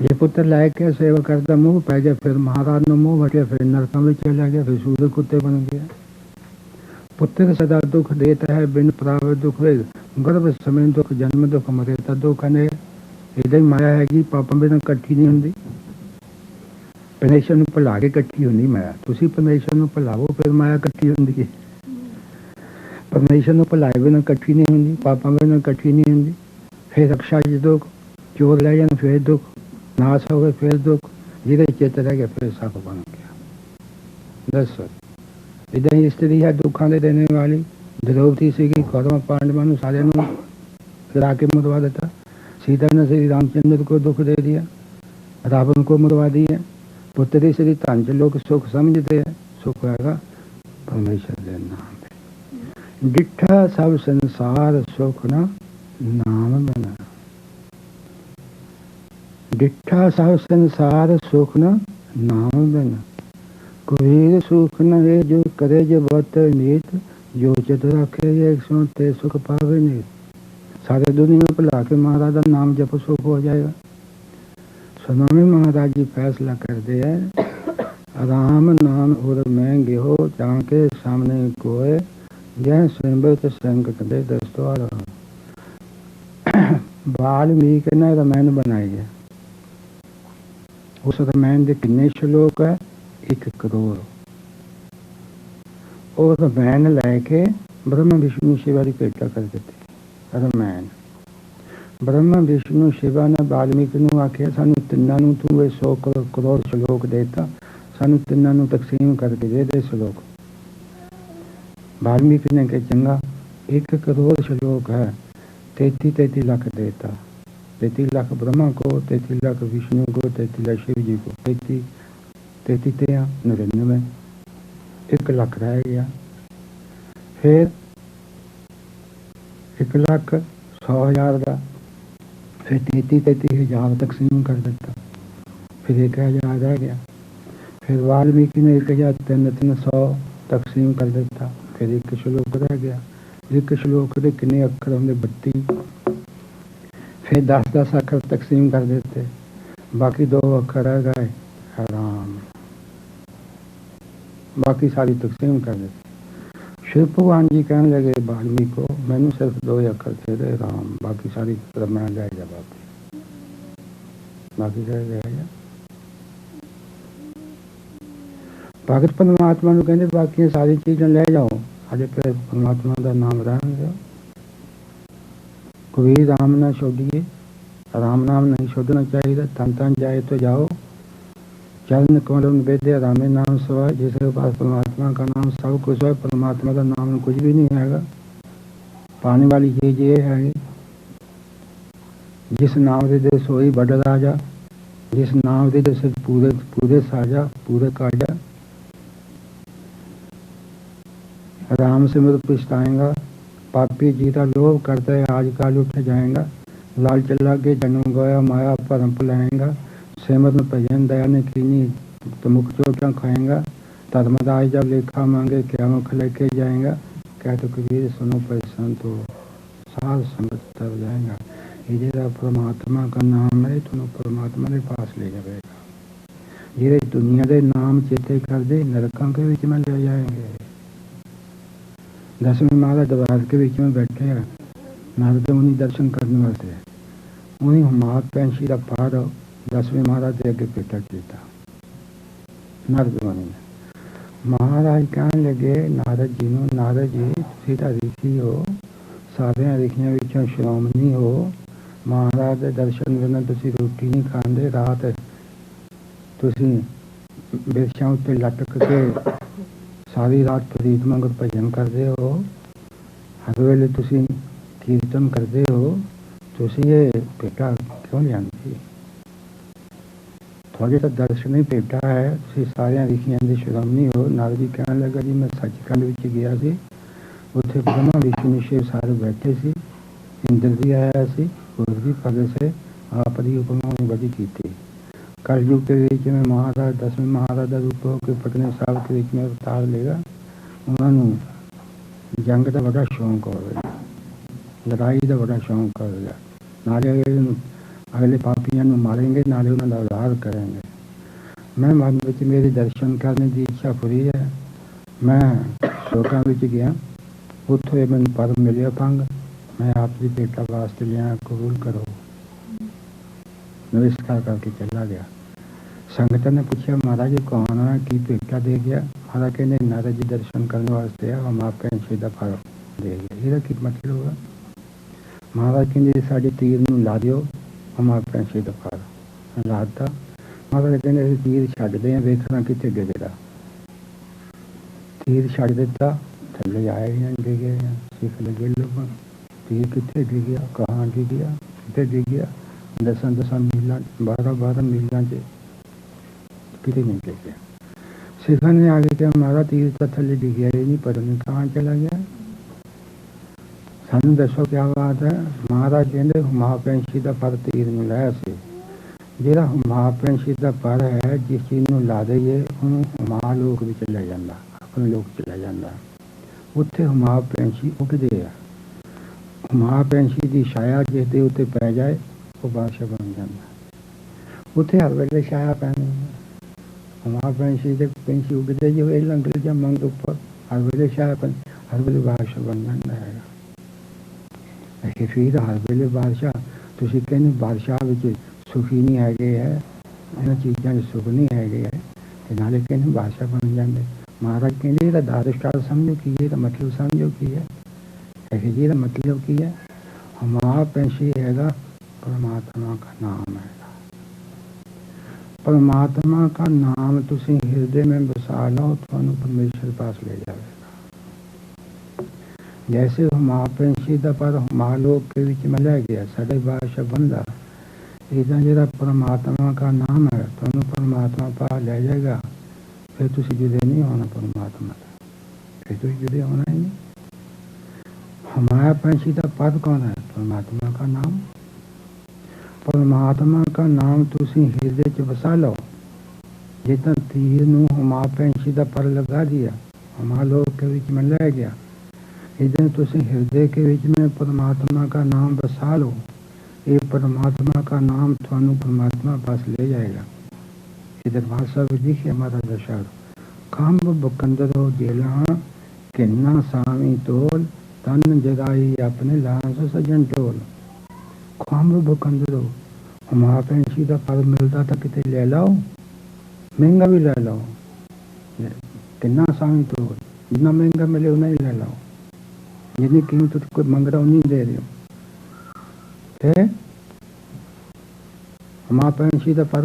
ये पुत्र लायक के सेवा करता मुँह पै गया, फिर महाराज ने मुँह भटिया, फिर नरकों में चला गया, फिर सूर कुत्ते बन गया। पुत्र सदा दुख देता है बिन प्राव दुख, गर्भ समय दुख, जन्म दुख, मरेता दुख। ने इदा ही माया हैगी, पापा बिना इकट्ठी नहीं होंगी। परमेश्वर ਨੂੰ ਭੁਲਾ ਕੇ ਇਕੱਠੀ ਹੁੰਦੀ ਮਾਇਆ। ਤੁਸੀਂ ਪਰਮੇਸ਼ਰ ਨੂੰ ਭੁਲਾਵੋ ਫਿਰ ਮਾਇਆ ਇਕੱਠੀ ਹੁੰਦੀ ਹੈ। ਪਰਮੇਸ਼ਰ ਨੂੰ ਭੁਲਾਏ ਬਿਨਾ ਇਕੱਠੀ ਨਹੀਂ ਹੁੰਦੀ, ਪਾਪਾਂ ਬਿਨਾ ਇਕੱਠੀ ਨਹੀਂ ਹੁੰਦੀ। ਫਿਰ ਰਕਸ਼ਾ ਚ ਦੁੱਖ, ਚੋਰ ਲੈ ਜਾਣ ਫਿਰ ਦੁੱਖ, ਨਾਸ ਹੋ ਗਏ ਫਿਰ ਦੁੱਖ, ਜਿਹਦੇ ਚਿੱਤ ਰਹਿ ਗਿਆ ਫਿਰ ਸਭ ਬਣ ਗਿਆ। ਦੱਸੋ ਇਦਾਂ ਹੀ ਇਸਤਰੀ ਹੈ ਦੁੱਖਾਂ ਦੇ ਦੇਣੇ ਵਾਲੀ। द्रौपदी ਸੀਗੀ, कौरव पांडवों ਨੂੰ सारे ਨੂੰ गिरा के मरवा देता। सीता ने श्री रामचंद्र को दुख दे दिया, रावण को मरवा दिया। पुत्री श्री धन च लोग सुख समझते हैं, सुख हैगा परमेश्वर के नाम पे। डिठा सब संसार सुख ना नाम बना। डिठा सब संसार सुख ना नाम बना। कबीर सुख न है जो करे जो बत नीत, जो चित रखे एक सो ते सुख पावे नीत। सारे दुनिया में भुला के महाराज का नाम जप सुख हो जाएगा। सुनामी महाराज जी फैसला करते हैं, राम नाम और मैं गेहो जाके सामने कोय, यह सिमरत संकट दे दस्तवार। वाल्मीकि ने रामायण बनाई है। उस रामायण के कितने श्लोक है? 1 करोड़। और रामायण लैके ब्रह्मा विष्णु शिवा की भेटा कर देते। रामायण ब्रह्मा विष्णु शिवा ने वाल्मीकि ਨੂੰ ਆਖਿਆ, ਸਾਨੂੰ ਤਿੰਨਾਂ ਨੂੰ ਤੂੰ 100 ਕਰੋੜ ਸ਼ਲੋਕ ਦੇਤਾ, ਸਾਨੂੰ ਤਿੰਨਾਂ ਨੂੰ ਤਕਸੀਮ ਕਰਕੇ ਦੇ ਦੇ ਸ਼ਲੋਕ। वाल्मीकि ने कहा चंगा, 1 करोड़ श्लोक है, 33 लाख देता। 33 लाख ब्रह्मा को, 33 लाख विष्णु को, 33 लाख शिव जी को। 33 99, 1 लाख रह गया। फिर 1,100,000 का, फिर 33,000 तकसीम कर देता। फिर 1,000 रह गया। फिर वाल्मीकि ने 1,300 तकसीम कर देता। फिर 1 श्लोक रह गया। 1 श्लोक के कितने अक्षर होंगे? 32। फिर 10-10 अक्षर तकसीम कर देते, बाकी 2 अक्षर रह गए राम, बाकी सारी तकसीम कर देते। शिव भगवान जी कहने लगे वाल्मीकि को, मैंने सिर्फ 2 अक्षर थे दे राम, बाकी सारी रामायण रह जा, बाकी रह जाएगा। भगत परमात्मा को कहते बाकी सारी चीज़ें ले जाओ, अजे फिर परमात्मा का नाम रहने दो। कबीर राम ना छोड़िए, राम नाम नहीं छोड़ना चाहिए। तन तन जाए तो जाओ, चरण कमल वेद्य रामे नाम सवाय। जिसके पास परमात्मा का नाम सब कुछ है, परमात्मा का नाम कुछ भी नहीं हैगा। पाने वाली चीज ये है, जिस नाम दे सोई बड़ राजा, जिस नाम दे पूरे पूरे साजा पूरे काजा। राम से मृत पछताएगा, पापी जीता लोभ करता है आज काल उठ जाएगा। लाल चला के जन्म गया माया परम पलाएगा, सेमत में भजन दया ने कीनी तो मुख चोटा खाएगा। धर्मदास जब लेखा मांगे क्या मुख लेके जाएगा। क्या तो कबीर सुनो परेशान तो साध संगत तब जाएगा। ये जरा परमात्मा का नाम है, तुम परमात्मा के पास ले जाएगा। ये दुनिया के नाम चेते कर दे, नरकों के बीच में ले जाएंगे। दसवें महाराज दरबार के बीच में बैठे हैं, नारद मुनि दर्शन करने वास्ते। उन्हीं मात पैंशी का पार 10वें महाराज के अगे पेटा चलता। नारद मुनि ने महाराज कहने लगे नारद जी ਨੂੰ, नारद जी ਤੁਸੀਂ ਤਾਂ ऋषि हो, सारे ऋषियों ਵਿੱਚੋਂ ਸ਼੍ਰੋਮਣੀ हो। महाराज ਦੇ ਦਰਸ਼ਨ ਬਿਨਾਂ ਤੁਸੀਂ ਰੋਟੀ ਨਹੀਂ ਖਾਂਦੇ, ਰਾਤ ਤੁਸੀਂ ਬਿਰਛਾਂ ਉੱਤੇ ਲਟਕ ਕੇ ਸਾਰੀ ਰਾਤ ਪ੍ਰੀਤ ਮੰਗਤ ਭਜਨ ਕਰਦੇ ਹੋ, ਹਰ ਵੇਲੇ ਤੁਸੀਂ ਕੀਰਤਨ ਕਰਦੇ ਹੋ, ਤੁਸੀਂ ਇਹ ਭੇਟਾ ਕਿਉਂ ਲਿਆਂਦੀ? ਤੁਹਾਡੇ ਤਾਂ ਦਰਸ਼ਨ ਹੀ ਭੇਟਾ ਹੈ, ਤੁਸੀਂ ਸਾਰਿਆਂ ऋषियों ਦੇ ਸ਼੍ਰੋਮਣੀ ਹੋ। ਨਾਰਦ ਜੀ ਕਹਿਣ ਲੱਗਾ ਜੀ ਮੈਂ ਸੱਚਖੰਡ ਵਿੱਚ ਗਿਆ ਸੀ, ਉੱਥੇ ਬ੍ਰਹਮਾ ਵਿਸ਼ਨੂੰ ਸ਼ਿਵ ਸਾਰੇ ਬੈਠੇ ਸੀ, ਇੰਦਰ ਵੀ ਆਇਆ ਸੀ, ਹੋਰ भी पद से आपदी उपमा बड़ी की थी। कलयुग के बीच में महाराज 10वें महाराजा रूप होकर पटने साहब के बीच में अवतार लेगा। उन्होंने जंग का बड़ा शौक हो गया, लड़ाई का बड़ा शौक हो गया। नाले अगले पापियों को मारेंगे, नाले उन्होंने उद्धार करेंगे। मैं मन में मेरे दर्शन करने की इच्छा पूरी है। मैं शोकों में गया, उत्थों मैंने पर मिले भंग, मैं आपकी बेटा वास्ते लिया, कबूल करो। नमस्कार करके चला गया। संगत ने पूछा महाराज जी कौन है, की बेटा दे गया? महाराज कहने नारद जी दर्शन करने वास्ते हम आपका छेदा फल दे गया। ये की मतलब होगा? महाराज कहते साढ़े तीर न ला दो, हम आपका छेदा फल लाता। महाराज कहते तीर छड्डदे हैं, वेखना कितने डिगदा। तीर छड्ड दिता, थल्ले आए हैं, डिगे हैं, सिख लगे लोग। तीर कितने डिगया, कहाँ डिगया, कितने डिगया? 10 मील 12 मीलों से कितने नहीं डिगया। सिखा ने आगे क्या हमारा तीर तो थल्ले डिगया ही नहीं, पता नहीं कहाँ चला गया। सानू दसो क्या बात है? महाराज कहते हुमापेंशी का पर तीर मिलाया से, ਜਿਹੜਾ ਹੁਮਾਪੈਂਸ਼ੀ ਦਾ ਪਰ ਹੈ, ਜਿਸ ਚੀਜ਼ ਨੂੰ ਲਾ ਦਈਏ ਉਹਨੂੰ ਹੁਮਾਲੋਕ ਵਿੱਚ ਲੈ ਜਾਂਦਾ, ਆਪਣੇ ਲੋਕ ਚਲਾ ਜਾਂਦਾ। ਉੱਥੇ ਹੁਮਾਪੈਂਸ਼ੀ ਉੱਗਦੇ ਆ। ਹੁਮਾਪੈਂਸ਼ੀ ਦੀ ਛਾਇਆ ਜਿਸ ਦੇ ਉੱਤੇ ਪੈ ਜਾਏ ਉਹ ਬਾਦਸ਼ਾਹ ਬਣ ਜਾਂਦਾ। ਉੱਥੇ ਹਰ ਵੇਲੇ ਛਾਇਆ ਪੈਣੀ। ਹੁਮਾਪੈਂਸ਼ੀ ਦੇ ਪੈਂਸ਼ੀ ਉੱਗਦੇ ਜੋ ਇਹ ਲੰਗਰ ਜਾਂ ਮੰਗ ਉੱਪਰ ਹਰ ਵੇਲੇ ਛਾਇਆ ਪੈਣੀ, ਹਰ ਵੇਲੇ ਬਾਦਸ਼ਾਹ ਬਣ ਜਾਂਦਾ ਹੈਗਾ। ਇਹ ਫਿਰ ਹਰ ਵੇਲੇ ਬਾਦਸ਼ਾਹ, ਤੁਸੀਂ ਕਹਿੰਦੇ ਬਾਦਸ਼ਾਹ ਵਿੱਚ सुखी नहीं है, इन चीज़ों में सुख नहीं है, नाले कहने बादशाह बन जाते। महाराज कहते ये दादस्टार समझो की है, मतलब समझो की है, ऐसे जी मतलब की है। हमारा पैसे हैगा परमात्मा का नाम है। परमात्मा का नाम तुसी हृदय में बसा लो तो परमेश्वर पास ले जाएगा। जैसे हमारा पैसे का पर हमारे लोग के बीच में ले गया, साढ़े बादशाह बनता, इधर जरा परमात्मा का नाम है तो परमात्मा पास ले जाएगा। फिर तुझे जुदे नहीं होना परमात्मा से, फिर तो जुदे होना ही नहीं। हमारा पैंसीदा पद कौन है? परमात्मा का नाम। परमात्मा का नाम तुसी हृदय च बसा लो। जितना तीर नू हमारा पैंसीदा पर लगा दिया, हमारा लोग के बीच में ले गया, इधर तुसी हृदय के बीच में परमात्मा का नाम बसा लो। ये परमात्मा का नाम थानू परमात्मा पास ले जाएगा। इधर भाषा भी लिखी हमारा दशार खम्ब बकंदरो जेला किन्ना सामी तोल तन जगाई अपने लांस सजन टोल। खम्ब बकंदरो हमारा पेंसी का फल मिलता था, कितने ले लाओ, महंगा भी ले लाओ। किन्ना सामी तोल, जितना महंगा मिले उतना ही ले लाओ, जितनी कीमत कोई मंग रहा नहीं दे रहे हो। महापेंशी का पर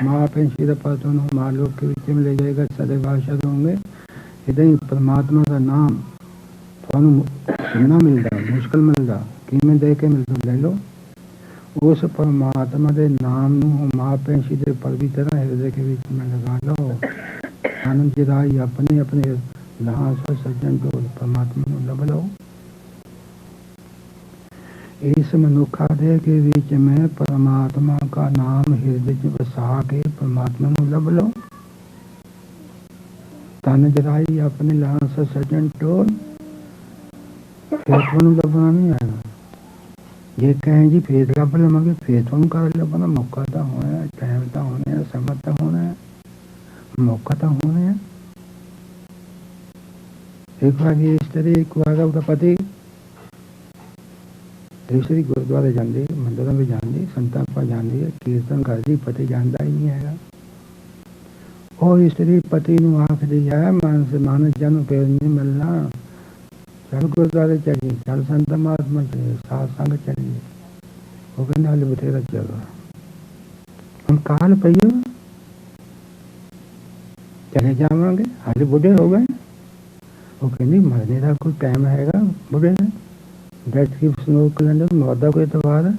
महापेंशी का पर तो महालोक के बीच में ले जाएगा, सदैव बादशाह होंगे। इधर ही परमात्मा का नाम ਤੁਹਾਨੂੰ ਸੁਣਨਾ ਮਿਲਦਾ, ਮੁਸ਼ਕਲ ਮਿਲਦਾ, ਕਿਵੇਂ ਦੇ ਕੇ ਮਿਲਦਾ, ਲੈ ਲਓ। उस परमात्मा के नाम मापेशी के पवित्र हृदय के बीच में लगा लो। आनंद जिदाई अपने अपने लाश सज्जन को परमात्मा को लब लो। इस मनुखा देह के बीच में परमात्मा का नाम हृदय में बसा के परमात्मा को लब लो। तन जिदाई अपने लाश सज्जन टोल फिर लबना नहीं आएगा। ये कहें जी फेर रब लगे, फेर तुम कर लबना, मौका तो होना है, टाइम तो होने है, समय तो होना है, मौका तो होना है। एक बार ये स्त्री एक बार उसका पति स्त्री गुरुद्वारे जाती, मंदिर में जाती, संतां पर जाती है, कीर्तन करती, पति जानता ही नहीं है। और स्त्री पति ने आख दिया है मान से मानस जन्म फिर नहीं मिलना, चल गुरुद्वारे चलिए, चल संत महात्मा चलिए, सत्संग चलिए। वो कहने हाले बथेरा चल रहा हम काल पइयो चले जावांगे, हाले बुढ़े हो गए। वो कहनी मरने का कोई टाइम हैगा, बुढ़े ने डेथ की स्नो कैलेंडर मौदा कोई एतवार है,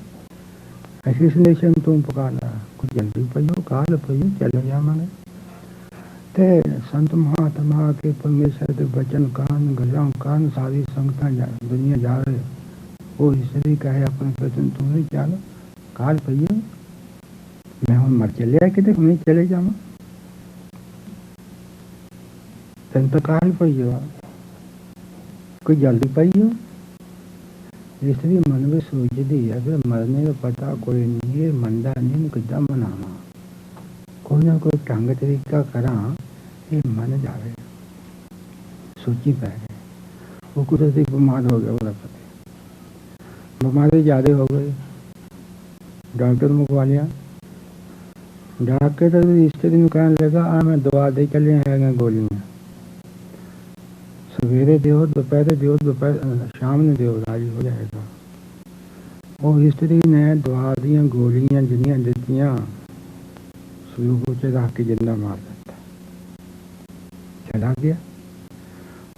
ऐसी सिलेशन तुम पकाना, कुछ जल्दी पइयो, काल पइयो, चले जावांगे। ते संत महात्मा के परमेश्वर के वचन कान गजाओं कान सारी संगता दुनिया जा रहे। वो स्त्री कहे अपने वचन तुम नहीं चलो, काल पइयो मैं हम मर चले कि हम नहीं चले जावा, तेन तो काल पइयो, कोई जल्दी पइयो। स्त्री मन में सोचती है फिर मरने का पता कोई नहीं है, मंदा नहीं किदा मनावा, कोई ना कोई ढंग तरीका करा, ये मन जावे। सोची पै गए, वो कुदरती बीमार हो गया, बोला पति बीमारी ज़्यादा हो गई, डॉक्टर मुकवा लिया। डॉक्टर स्त्री में कहने लगा मैं दवा दे चले हैं गोलियाँ, सवेरे दो दोपहर शाम ने दो, राजी हो जाएगा। और स्त्री ने दवा दियाँ गोलियाँ जिन्नियाँ दित्तियाँ, शुरू को चढ़ा के जिंदा मार देता, चला गया।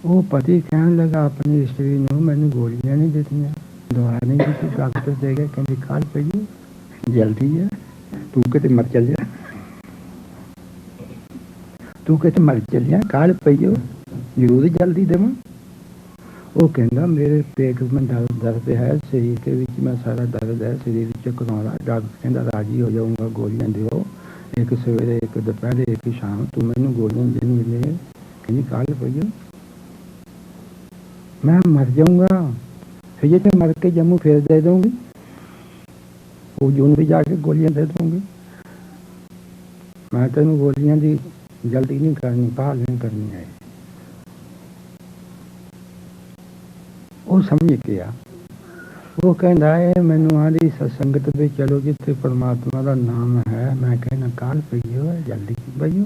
वो पति कहने लगा अपनी स्त्री ने मैंने गोलियां नहीं देती, दवा नहीं दी, डॉक्टर दे गया, कहते काल पइयो जल्दी है, तू कहते मर चल जा, तू कहते मर चल जा, काल पइयो जरूर जल्दी देव। वो कहना मेरे पेट में दर्द है, शरीर के बीच में सारा दर्द है, शरीर चकराना, डॉक्टर कहता राजी हो जाऊंगा, गोलियां दो, एक सवेरे एक दोपहर एक शाम, तू मैंने गोलियां जिन मिले कहीं काल पइयो मैं मर जाऊंगा, फिर ये मर के जम्मू फिर दे दूंगी, वो जून भी जाके गोलियां दे दूंगी। मैं तेन गोलियां दी जल्दी नहीं करनी, पाल नहीं करनी है। वो समझ गया, वो कहता है मैनू आदि सत्संगत में चलो जिथे परमात्मा का नाम है, मैं कहना काल पइयो जल्दी पइयो,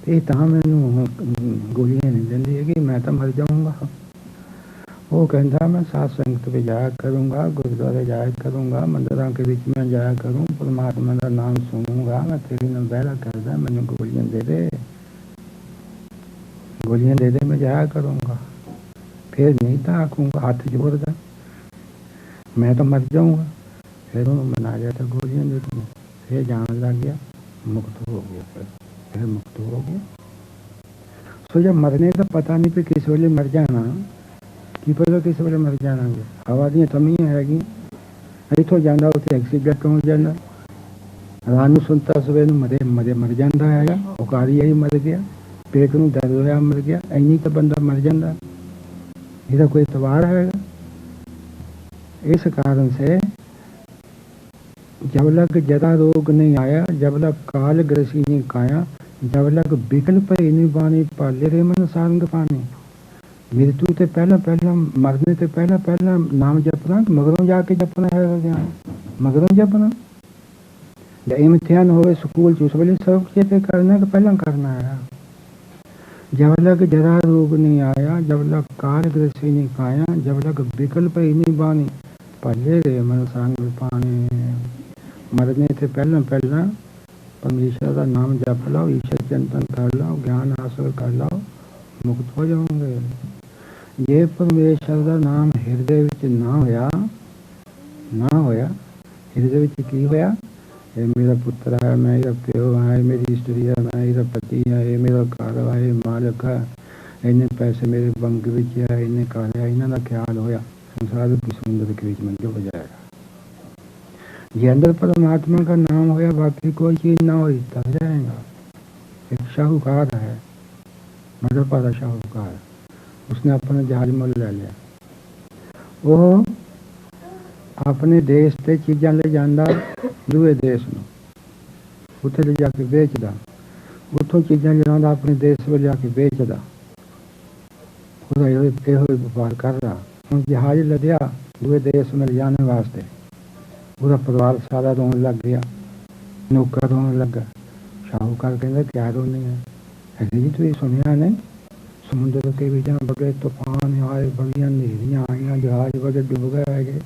ये तो मैनू गोलियां नहीं देंदी है, मैं तो मर जाऊंगा। वो कहता मैं सत्संगत में जाया करूँगा, गुरुद्वारे जाया करूँगा, मंदिरों के बीच में जाया करूँ, परमात्मा का नाम सुनूंगा, मैं तेरी नाम बहरा करदा, मैंने गोलियां दे दे, गोलियां दे दे, मैं जाया करूँगा, फिर नहीं था आखूँगा हाथ जोड़ दा, मैं तो मर जाऊँगा। फिर उन्होंने मना गया था गोलियां दे दूँ, फिर जान लग गया, मुक्त हो गया, फिर मुक्त हो गया। सो जब मरने का पता नहीं फिर किस वेले मर जाना, की पता किस वेले मर जाना, हवा दी तमियां हैगी, इतों जाना उत्थे एक्सीडेंट हो जाना, रात में सुनता सवेर मरे मरे मर जाता है, उकारी ही मर गया, पेट में दर्द होया मर गया, इन्नी तो बंदा मर जाता, इसका कोई एतबार है। इस कारण से जब लग जरा रोग नहीं आया, जब लग काल ग्रसी नहीं काया, जब लग विकल्प नहीं बानी पाले रे मन सांग पानी। मृत्यु से पहला पहला मरने से पहला पहला नाम जपना, मगरों जाके जपना है, मगरों जपना। जब इम्तिहान हो स्कूल उस वेले सब चीजें करना तो पहला करना है। जब लग जरा रोग नहीं आया, जब लग काल ग्रसी नहीं काया, जब लग विकल्प नहीं बानी पाले रे मन सांग पानी। मरने से पहला पहला परमेश्वर का नाम जप लो, ईश्वर चिंतन कर लो, ज्ञान हासिल कर लो, मुक्त हो जाओगे। ਜੇ ਪਰਮੇਸ਼ਰ ਦਾ ਨਾਮ ਹਿਰਦੇ ਵਿੱਚ ਨਾ ਹੋਇਆ ਹਿਰਦੇ ਵਿੱਚ ਕੀ ਹੋਇਆ? ਇਹ ਮੇਰਾ ਪੁੱਤਰ ਹੈ, ਮੈਂ ਇਹਦਾ ਪਿਓ ਹਾਂ, ਇਹ ਮੇਰੀ ਇਸਤਰੀ ਹੈ, ਮੈਂ ਇਹਦਾ ਪਤੀ ਹਾਂ, ਇਹ ਮੇਰਾ ਘਰ ਹੈ, ਇਹ ਮਾਲਕ ਹੈ, ਇੰਨੇ ਪੈਸੇ ਮੇਰੇ ਬੈਂਕ ਵਿੱਚ ਹੈ, ਇੰਨੇ ਘਰ ਹੈ, ਇਹਨਾਂ ਦਾ ਖਿਆਲ ਹੋਇਆ, संसार की समुद्र के बीच में जो हो जाएगा। ये अंदर परमात्मा का नाम होया, बाकी कोई चीज ना हो तब जाएगा। एक शाहूकार है, मदरपारा शाहूकार, उसने अपना जहाज मोल ले लिया। वो अपने देश से चीज़ा ले जाता दूए देश में, उत्थे ले जाके बेचता, उतों चीज़ा लिया अपने देश में जाके बेचता, व्यापार कर रहा। हम जहाज लद्या दूए देश में ले जाने वास्ते, पूरा परिवार सारा रोन लग गया, नौकर रोन लगा। शाहूकार कहता क्या रोने है जी, तू सुनिया नहीं, समुद्र के बीच में बड़े तूफान आए, बड़िया अंधेरियाँ आई, जहाज बड़े डूब गए।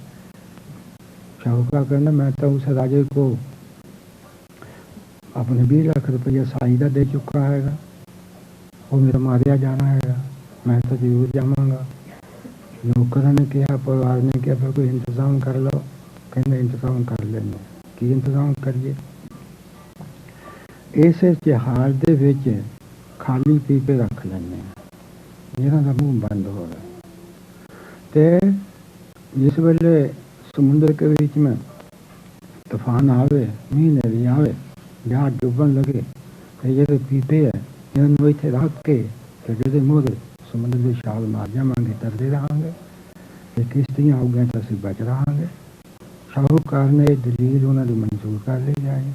शाहूकार कहना मैं तो उस राजे को अपने 20 लाख रुपया साइदा दे चुका है, वो मेरा मारिया जाना है, मैं तो जरूर जावांगा। नौकर ने कहा, परिवार ने कहा फिर कोई इंतज़ाम कर लो। कहने इंतज़ाम कर लेंगे, की इंतज़ाम करिए। इस जहाज दे विच खाली पीपे रख लेने जिन्हों का मुँह बंद हो रहा। तो जिस वेले समुद्र के बीच में तूफान आवे, मीह आवे, जहाज डूबन लगे, तो ये पीपे है इन्होंने इतने रख के जो मोहरे समुद्र की छाल मार जावांगे, तरते रहांगे, किश्तियाँ हो गई तो असं बच रहांगे। शाहूकार ने दलील उन्होंने मंजूर कर ली जाए,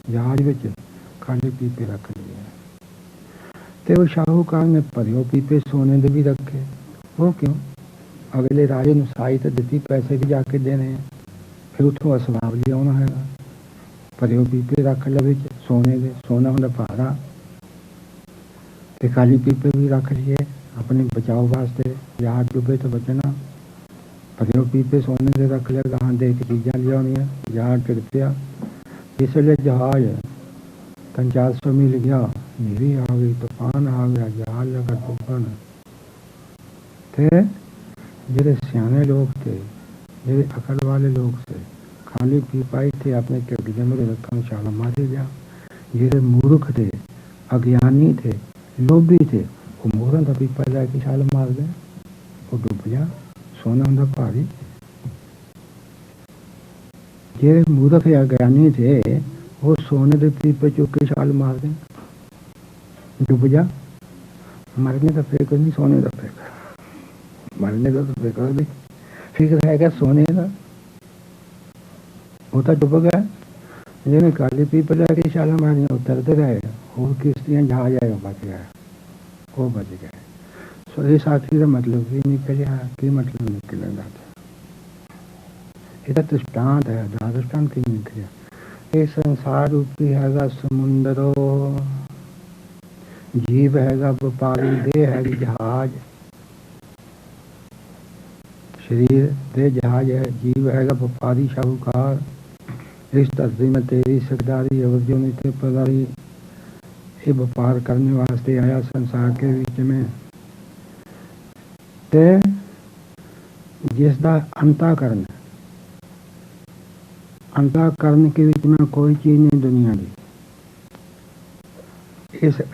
जहाज में खाली पीपे रख लिए। तो शाहूकार ने भरियो पीपे सोने के भी रखे। वो क्यों? अगले राजे ने साई तो दी, पैसे भी जाके देने हैं, फिर उतों असबाब लिया है, भरियो पीपे रख लो सोने के, सोना उन्हें भारा, तो खाली पीपे भी रख लिए अपने बचाव वास्ते, जहाज डूबे तो बचना। भरियो पीपे सोने के रख लिया, गां दे के चीज़ा लिया होनी, जहाज टिर पिया। इसलिए जहाज 300-400 मील गया, नीवी आ गई, तूफान आ गया, जहाज लगा डूबन। थे जेडे सियाने लोग थे, जेडे अकल वाले लोग थे, खाली पीपाई थे अपने टिड्डे में रखा, छाला मारे गया। जेडे मूर्ख थे, अज्ञानी थे, लोभी थे, वो मोहरा का पीपा लैके छाल मार गए, वो डूब गया। सोना उनका भारी। जे मूर्ख या ज्ञानी थे, वो सोने के पीपे चुक के छाल मार दें, डूब जा। मरने का फिक्र नहीं, सोने का फिक्र। मरने का तो फिक्र भी, फिक्र है क्या सोने का? वो तो डूब गया। जिन्हें काली पीपे लैके छाल मारी, उतरते रहे, और किश्तियाँ जहाज आएगा बच गया, वो बच गए। सो ये साथी का मतलब भी निकलिया, की मतलब निकलेगा। ये दृष्टांत है, दृष्टांत की निकलिया। ये संसार रूपी हैगा समुंदरो, जीव हैगा व्यापारी, देह है जहाज, शरीर दे जहाज है, जीव हैगा व्यापारी शाहूकार। इस धरती में तेरी सरदारी और जो नहीं थे पदारी, ये व्यापार करने वास्ते आया संसार के बीच में। ते जिसका अंतःकरण के बीच में कोई चीज नहीं दुनिया की।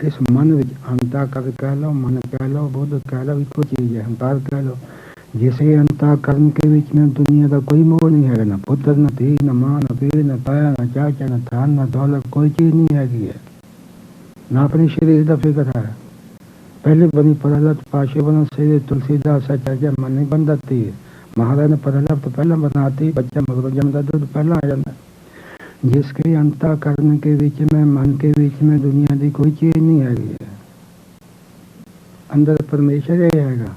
इस मन विच अंतःकरण कह लो, मन कह लो, बुद्ध कह लो, इको चीज है, अहंकार कह लो। जिसे अंतःकरण के बीच में दुनिया का कोई मोह नहीं है, न पुत्र, न धी, न मां, न पीर, न पाया, न चाचा, न थान, न दौलत, कोई चीज नहीं हैगी है। ना अपने शरीर का फिक्र है। पहले बनी परलत पाशे बना से तुलसीदास चर्चा मन नहीं बन जाती है। महाराज ने परलत तो पहला बनाती, बच्चा मगर जमता तो पहला आ जाता। जिसके अंतःकरण के बीच में, मन के बीच में दुनिया की कोई चीज नहीं है। अंदर परमेश्वर ही हैगा,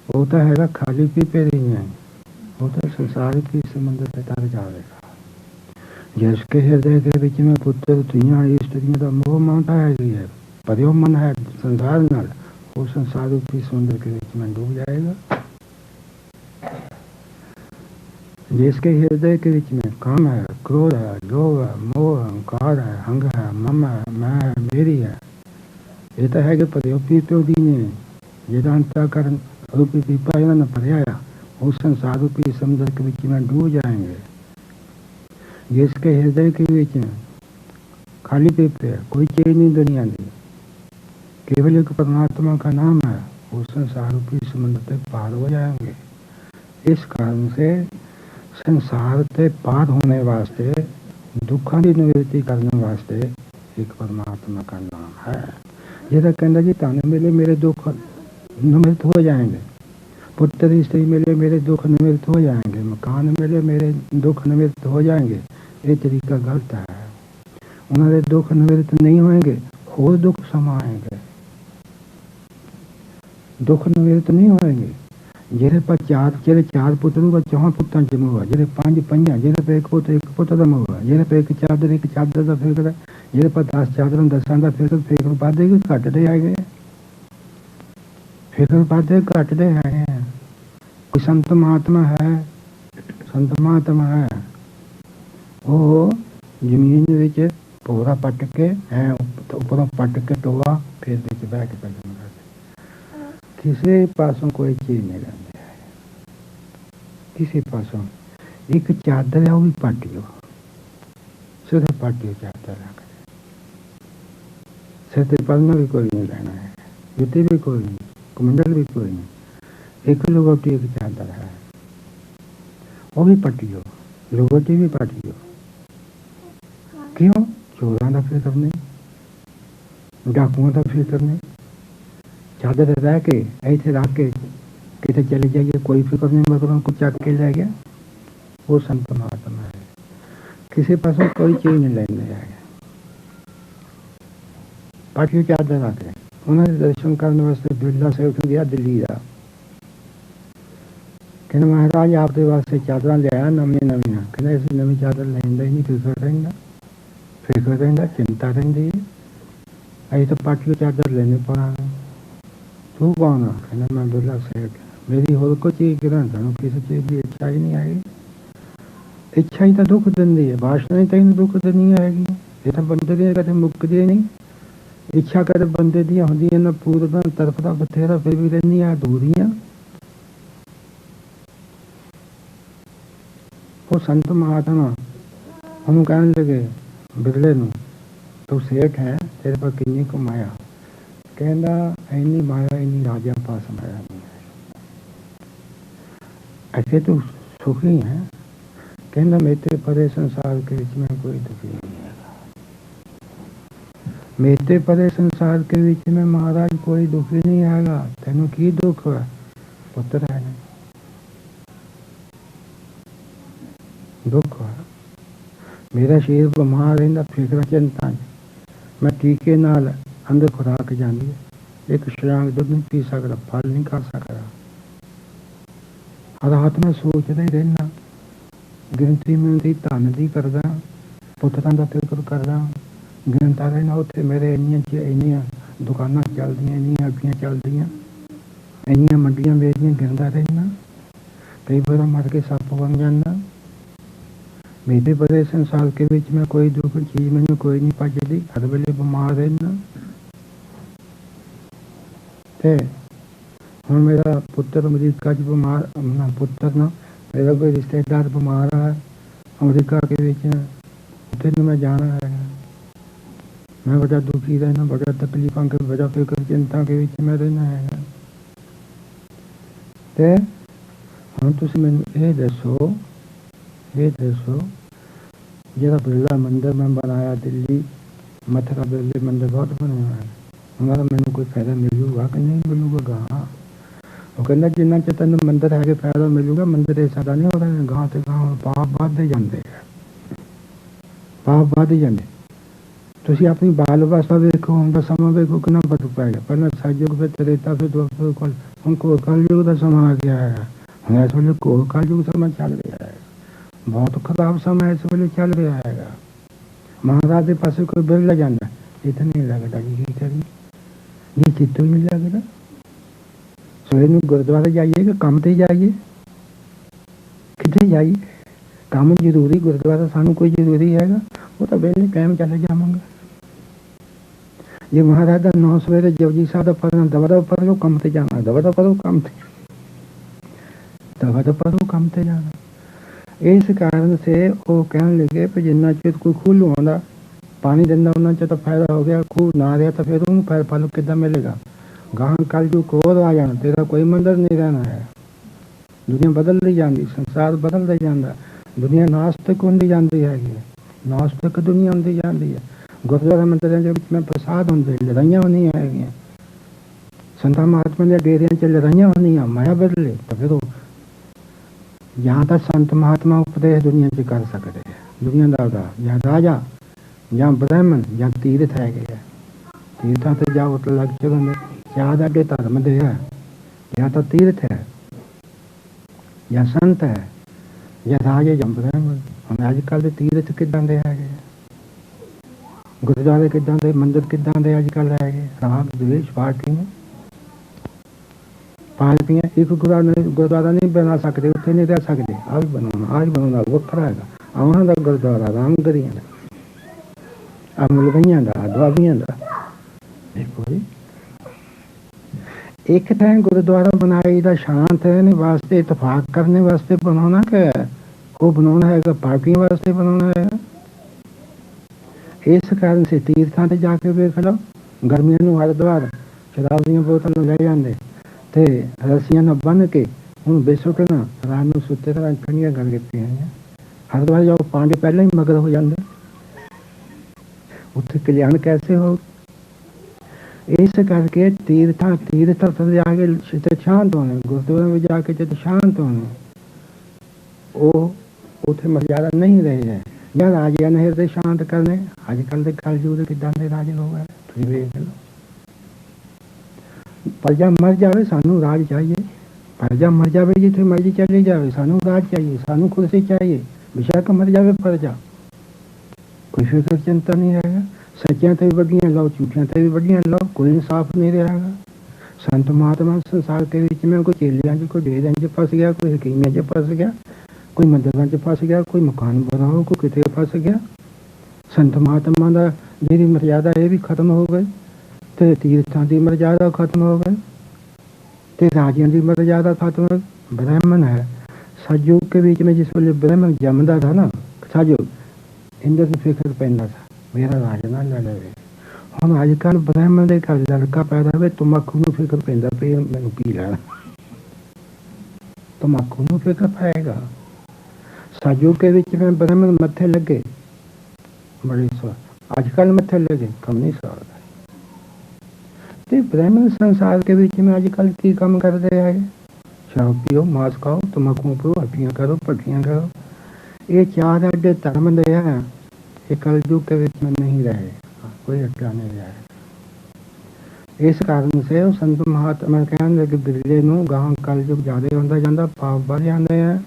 वो तो हैगा खाली पीपे नहीं है, वो तो संसार की समंदर पे तर जाएगा। जिसके हृदय के बीच में पुत्र दुनिया स्त्रियों का मोह ममता है, परियो मन है संसार नाल, वो संसार रूपी समुद्र के बीच में डूब जाएगा। जिसके हृदय के बीच में काम है, क्रोध है, लोभ है, मोह, अहंकार है, हंग है, मम है, मैं है, मेरी है, ये तो है कि परियो पीपे दी ने। जिदा अंतःकरण रूपी पीपा इन्होंने भरया उस संसार रूपी समुद्र के बीच में डूब जाएंगे। जिसके हृदय के बीच में खाली पीपे है, कोई चीज नहीं दुनिया की, केवल एक परमात्मा का नाम है, उस संसार रूपी समुद्र से पार हो जाएंगे। इस कारण से संसार से पार होने वास्ते, दुखों की निवृत्ति करने वास्ते एक परमात्मा का नाम है। जैसा कहना जी ताने मिले मेरे दुख निवृत्त हो जाएंगे, पुत्र स्त्री मिले मेरे दुख निवृत्त हो जाएंगे, मकान मिले मेरे दुख निवृत्त हो जाएंगे, ये तरीका गलत है। उन्होंने दुख निवृत्त नहीं होंगे, और दुख समाएंगे, दुख निवृत्त नहीं होंगे। जेरे पर चार पुत्रों का चौहां पुत्र जमा हुआ, जेरे पांच पंजा, जेरे पे एक पुत्र जमा हुआ, जेरे पे एक चादर का फिर, जेरे पर 10 चादर 10 का फिर पाते घटते आए गए, फिर पाते घटते आए हैं। कोई संत महात्मा है, संत महात्मा है, वो जमीन विच पूरा पट के ऊपर पट के टोआ फिर विच बह के भजन करते, किसी पासों कोई चीज नहीं लेंदे, किसी पासों एक चादर है वो भी पाटियो, सिर्फ पाटियो चादर रख, सिर पलना भी कोई नहीं लेना है, जुती भी कोई नहीं, कुमंडल भी कोई नहीं, एक लुगोटी एक चादर है, वो भी पटियो, लुगोटी भी पाटियो। क्यों? चोरों का फिक्र नहीं, डाकुओं का फिक्र नहीं, चादर रह के ऐसे रख के कितने चले जाइए, कोई फिक्र नहीं, मगर को चक के ले गया, वो संत महात्मा है। किसी पास कोई चीज नहीं लेने आएगा, पाटियों चादर रख के उन्होंने दर्शन करने वास्ते बिरला से उठ गया दिल्ली का, कहना महाराज आपके वास्ते चादर ले आया नवी नवी, कहना इस नवी चादर लेंदा ही नहीं, फिक्र रहिंदा, चिंता रहिंदी, अभी तो पाटियों चादर लेने पड़ा। तू कौन है? कहना मैं बिरला सेठ, मेरी होर को चीज गिरन थानू किसी चीज की इच्छा ही नहीं आएगी, इच्छा ही तो दुख देंदी है, वासना ही तेन दुख देनी आएगी, ये तो बंदे दी कदे मुक्कदी नहीं, इच्छा कदे बंदे दी होंदी है ना पूरा तरफ का बथेरा, फिर भी रहनी है अधूरियां। वो संत महात्मा हम कहने लगे बिरले नू, तू सेठ है, तेरे पर किन्नी को माया, कहना इन्नी माया इन्नी राजा पास माया नहीं है, ऐसे तो सुखी है, कहना मेरे परे संसार के बीच में कोई दुखी नहीं है, मेरे परे संसार के बीच में महाराज कोई दुखी नहीं आएगा, तेनों की दुख है, पुत्र है नहीं, दुख है, मेरा शरीर बीमार रहिंदा, फिक्र चिंता, मैं टीके नाल अंदर खुराक जाती है, एक शराब दुध नहीं पी सकता, फल नहीं खा सकता, रात में सोचता ही रहना, गिनती मिलती धन की करदा, पुत्रां दा फिक्र करदा, गिनता रहना उत्थे मेरे इन्नियां दुकानां चलदियां, इन्नियां अग्गियां चलदियां, इन्नियां मंडियां बेचदियां, गिनदा रहना, कई बार मर के सप बन जाना। मेरे बड़े संसार के बीच में कोई दुख चीज मैंने कोई नहीं पचती, हर वेले बीमार रहना। हम मेरा पुत्र अमरीका च बीमार, ना पुत्र ना मेरा कोई रिश्तेदार बीमार है अमरीका के बीच में, उधर मैं जाना है, मैं बड़ा दुखी रहना, बड़ा तकलीफों के बड़ा फिक्र चिंता के बीच में रहना है। ते हम तुम मैंने ये दसो जरा बिरला मंदिर में बनाया दिल्ली, मथुरा बिरले मंदिर बहुत बने हुए हैं, हमारा मैंने कोई फायदा मिलूगा कि नहीं मिलूगा? हाँ, वो कहना जिन्ना च तेन मंदिर है फायदा मिलूगा, मंदिर ऐसा नहीं हो रहा है, गाँव से गाँव पाप बढ़ते जाते हैं, पाप बढ़ते जाते। तुम अपनी बाल अवस्था देखो, उनका समा देखो कितना फर्क पैगा, पहले सतयुग फिर त्रेता फिर द्वापर, उनको कलयुग का समा आ गया है, हम इस वे कलयुग समय चल रहा है, बहुत खराब समय इस वे चल रहा है। महाराज के पास कोई बिरला जाना इतना नहीं लगता कि करी, ये चित्त नहीं लगता। सवेरे गुरुद्वारे जाइए कि काम से जाइए, कितने जाइए, काम जरूरी, गुरुद्वारा सानू कोई जरूरी हैगा, वो तो वेले टाइम चले जावांगे। ये महाराज का 9 सवेरे जपजी साहब का पढ़ना, दवा पढ़ लो काम से जाना, दवा पढ़ो काम से, वध परो कम ते जाना। इस कारण से वो कहने लगे भी जिन्ना चेर कोई खूह लुआंदा पानी दिंदा उन्ना चेर तो फायदा हो गया, खूह ना रहा तो फिर उन्होंने फल किद्दां मिलेगा। गां कल जो कोर आ जाना, तेरा कोई मंदिर नहीं रहना है। दुनिया बदलती जाती, संसार बदलता जाता, दुनिया नास्तिक होंदी जाती हैगी, नास्तिक दुनिया होंदी जाती है। गुरुद्वारा मंदिरों के विच में प्रसाद होंदे, लड़ाइयां होंदियां हैगियां, संतां महात्मा दे डेरियां च लड़ाइयां होंदियां, माया बदले। तो फिर यहाँ तक संत महात्मा उपदेश दुनिया च कर सकते हैं, दुनिया का या राजा या ब्राह्मण या तीर्थ है गए, तीर्थां ते जाओ तो लेक्चर होंदे, या अगे धर्म दे है, या तो तीर्थ है या संत है या राजे या ब्राह्मण। हम अजकल के तीर्थ किदां दे है, गुरुद्वारे किदां दे, मंदिर किदां दे अजकल है, राग द्वेष पार्टियां एक गुरुद्वारा नहीं बना सकते, उत्थे नहीं रह सकते, आज बनाना वखरा है। आउना का गुरुद्वारा रामगढ़िया का, मुलगइयां का, दुआबियां का, देखो जी एक टाइम गुरुद्वारा बनाई दा शांत रहने वास्ते, इतफाक करने वास्ते बनाना के वो बनाना है, पार्टियों वास्ते बनाना है। इस कारण से तीर्थां ते जाके वेख लो, गर्मियों में हरिद्वार शराब दी बोतल ले जाते ते रस्सियां न बन के हूँ बेसुटना, रात में सुते तरह ठंडियां कर दी हैं। हरिद्वार जाओ पांडे पहले ही मगर हो जाते, उत्थे कल्याण कैसे हो। इस करके तीर्थ जाके शांत होने, गुरुद्वारे में जाके जब शांत होने, वो उथे मर्यादा नहीं रही है। या राजिया ने हृदय शांत करने, अजकल के कलयुग किदां दे राजे हो गए, तुसीं वेख लो। प्रजा मर जाए सानू राज चाहिए, प्रजा मर जाए जिथे मर्जी चली जाए सानू राज चाहिए, सानू कुर्सी चाहिए, बेशक मर जाए प्रजा, कोई फिक्र चिंता नहीं रहेगा। सच्चियां ते भी वड्डियां लो, झूठियां ते भी वड्डियां लो, कोई इंसाफ नहीं रहेगा। संत महात्मा संसार के बीच में कोई चेलियां च, कोई डेरियां च फस गया, कोई हकीमियां च फस गया, कोई मंदिरां च फस गया, कोई मकान बनाओ, कोई किते फस गया। संत महात्मा दा जिहदी मर्यादा ये भी खत्म हो गई, ते तीर्थां की मर्यादा खत्म हो गई, ते राजियां की मर्यादा खत्म हो गई। ब्राह्मण है सतयुग के बीच में, जिस वेले ब्राह्मण जमदा था ना, सतयुग इंद्र को फिक्र पैंदा था मेरा राज ना ले ले। हम अजकल ब्राह्मण के घर लड़का पैदा हुए तंबाकू को फिक्र पैंदा पे मैनू पी लेना, तंबाकू को फिक्र पाएगा। सतयुग के बीच में ब्राह्मण मत्थे लगे बड़ी सौ, अजकल मत्थे लगे कम नहीं सौ। ब्राह्मण संसार के बीच में आजकल की कम कर रहे हैं, शराब पियो, मांस खाओ, तम्बाकू पियो, हड्डियां करो, पट्टियां करो, ये चार अड्डे धर्म दे हैं, ये कलयुग के बीच में नहीं रहे, कोई अड्डा नहीं रहा है। इस कारण से संत महात्मा कहने लगे बिरले नूं गां कलयुग ज्यादा होता जाता, पाप बढ़ जाते हैं,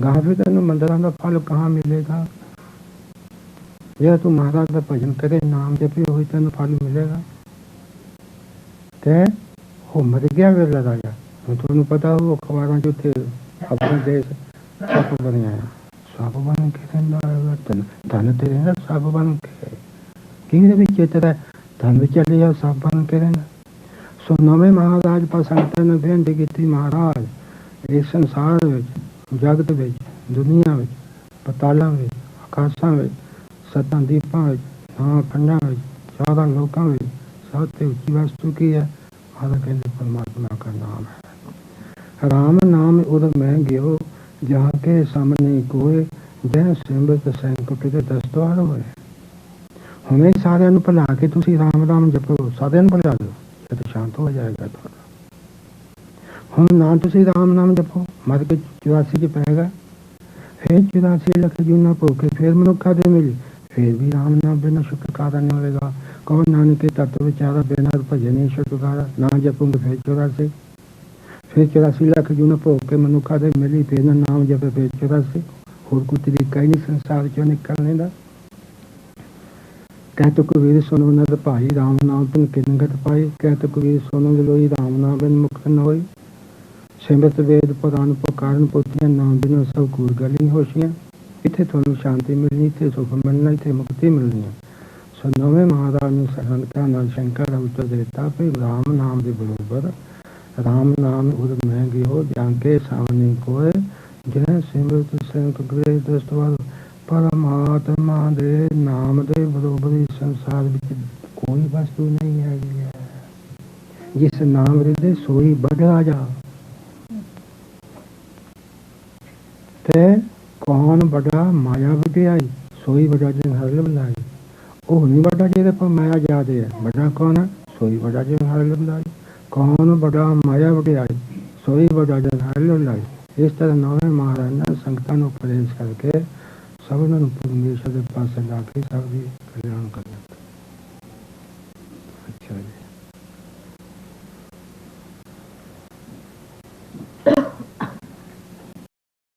गां फिर तेन मंदिरों का फल कहाँ मिलेगा। यह तू महाराज का भजन करे, नाम जपे, वही तेन फल मिलेगा। वो मर गया वेला राजा, तुम पता हो अखबारों च उत्थे अपने देश सप बनिया है, सप बन के धन ते रहना, सप बन के कि चेतरा धन भी चले जाओ, सप बन के रहना। सो नवे महाराज पर संगतां ने बेनती की, महाराज इस संसार में, जगत में, दुनिया में, पतालों में, आकाशों में, सत्तां दीपां में, नां खंडां में, 14 लोकां में सबसे ऊंची वस्तु की है, कहते परमात्मा का नाम है। राम नाम उर में गयो, जहाँ के सामने कोई, जय सिमरत सैंकट के 10 द्वार होए। हमें सारे भुला के तुसी राम राम जपो, सारे भुला दो, ये तो शांत हो जाएगा थोड़ा। हम ना तुसी राम नाम जपो, मर के 84 च पैगा, फिर 84 लख जूना भोके फिर मनुखा दे मिली, फिर भी राम नाम बिना शुक्र कारण नहीं होगा। कहो नानक के तत्व विचारा, बिना भजन शुक्रकारा, ना जपूंगे फिर 84, फिर 84 लाख जून भोग के मनुखा दे मिली, फिर ना नाम जपे फिर 84। होर कोई तरीका ही नहीं संसार चो निकलने का। कहते कबीर सुनो नर भाई, राम नाम बिन किन गत पाई, कहते कबीर सुनो गिलोई, राम नाम बिन मुक्त न होई। सिमरत वेद पुराण पुकारण पोथियां, नाम बिनो सब कूड़ गली होशियां। इत्थे तुहानू शांति मिलनी, इत्थे सुख मिलना, इत्थे मुक्ति मिलनी है। सो नवे महाराज ने सरलता नाल शंकर का उत्तर देता भी राम नाम के बरोबर, राम नाम उर में गयो, जाके सामने कोय, ਜਿਨ੍ਹਾਂ ਸਿਮਰਤ ਸੰਤ ਗ੍ਰਹਿ ਦਸਤਵਰ ਪਰਮਾਤਮਾ ਦੇ ਨਾਮ ਦੇ ਬਰੋਬਰੀ ਸੰਸਾਰ ਵਿੱਚ ਕੋਈ ਵਸਤੂ ਨਹੀਂ ਹੈਗੀ ਹੈ। ਜਿਸ ਨਾਮ ਰਿਦੇ ਸੋਈ ਬੜ ਰਾਜਾ। ਤੇ ਕੌਣ ਬੜਾ ਮਾਇਆ ਵਡਿਆਈ, ਸੋਈ ਬੜਾ ਜਿਨ ਹਰ ਲਵਲਾਈ। ਉਹ ਨਹੀਂ ਬੜਾ ਜਿਹਦੇ ਪਰ ਮਾਇਆ ਜ਼ਿਆਦੇ ਹੈ। ਬੜਾ ਕੌਣ ਹੈ? ਸੋਈ ਬੜਾ ਜਿਨ ਹਰ ਲਵਲਾਈ। ਕੌਣ ਬੜਾ ਮਾਇਆ ਵਡਿਆਈ, ਸੋਈ ਬੜਾ ਜਿਨ ਹਰ ਲਵਲਾਈ। ਇਸ ਤਰ੍ਹਾਂ ਨੌਵੇਂ ਮਹਾਰਾਜ ਨੇ ਸੰਗਤਾਂ ਨੂੰ ਉਪਦੇਸ਼ ਕਰਕੇ ਸਭਨਾਂ ਨੂੰ ਪਰਮੇਸ਼ਰ ਦੇ ਪਾਸੇ ਲਾ ਕੇ ਸਭ ਦੀ ਕਲਿਆਣ ਕਰਨਾ।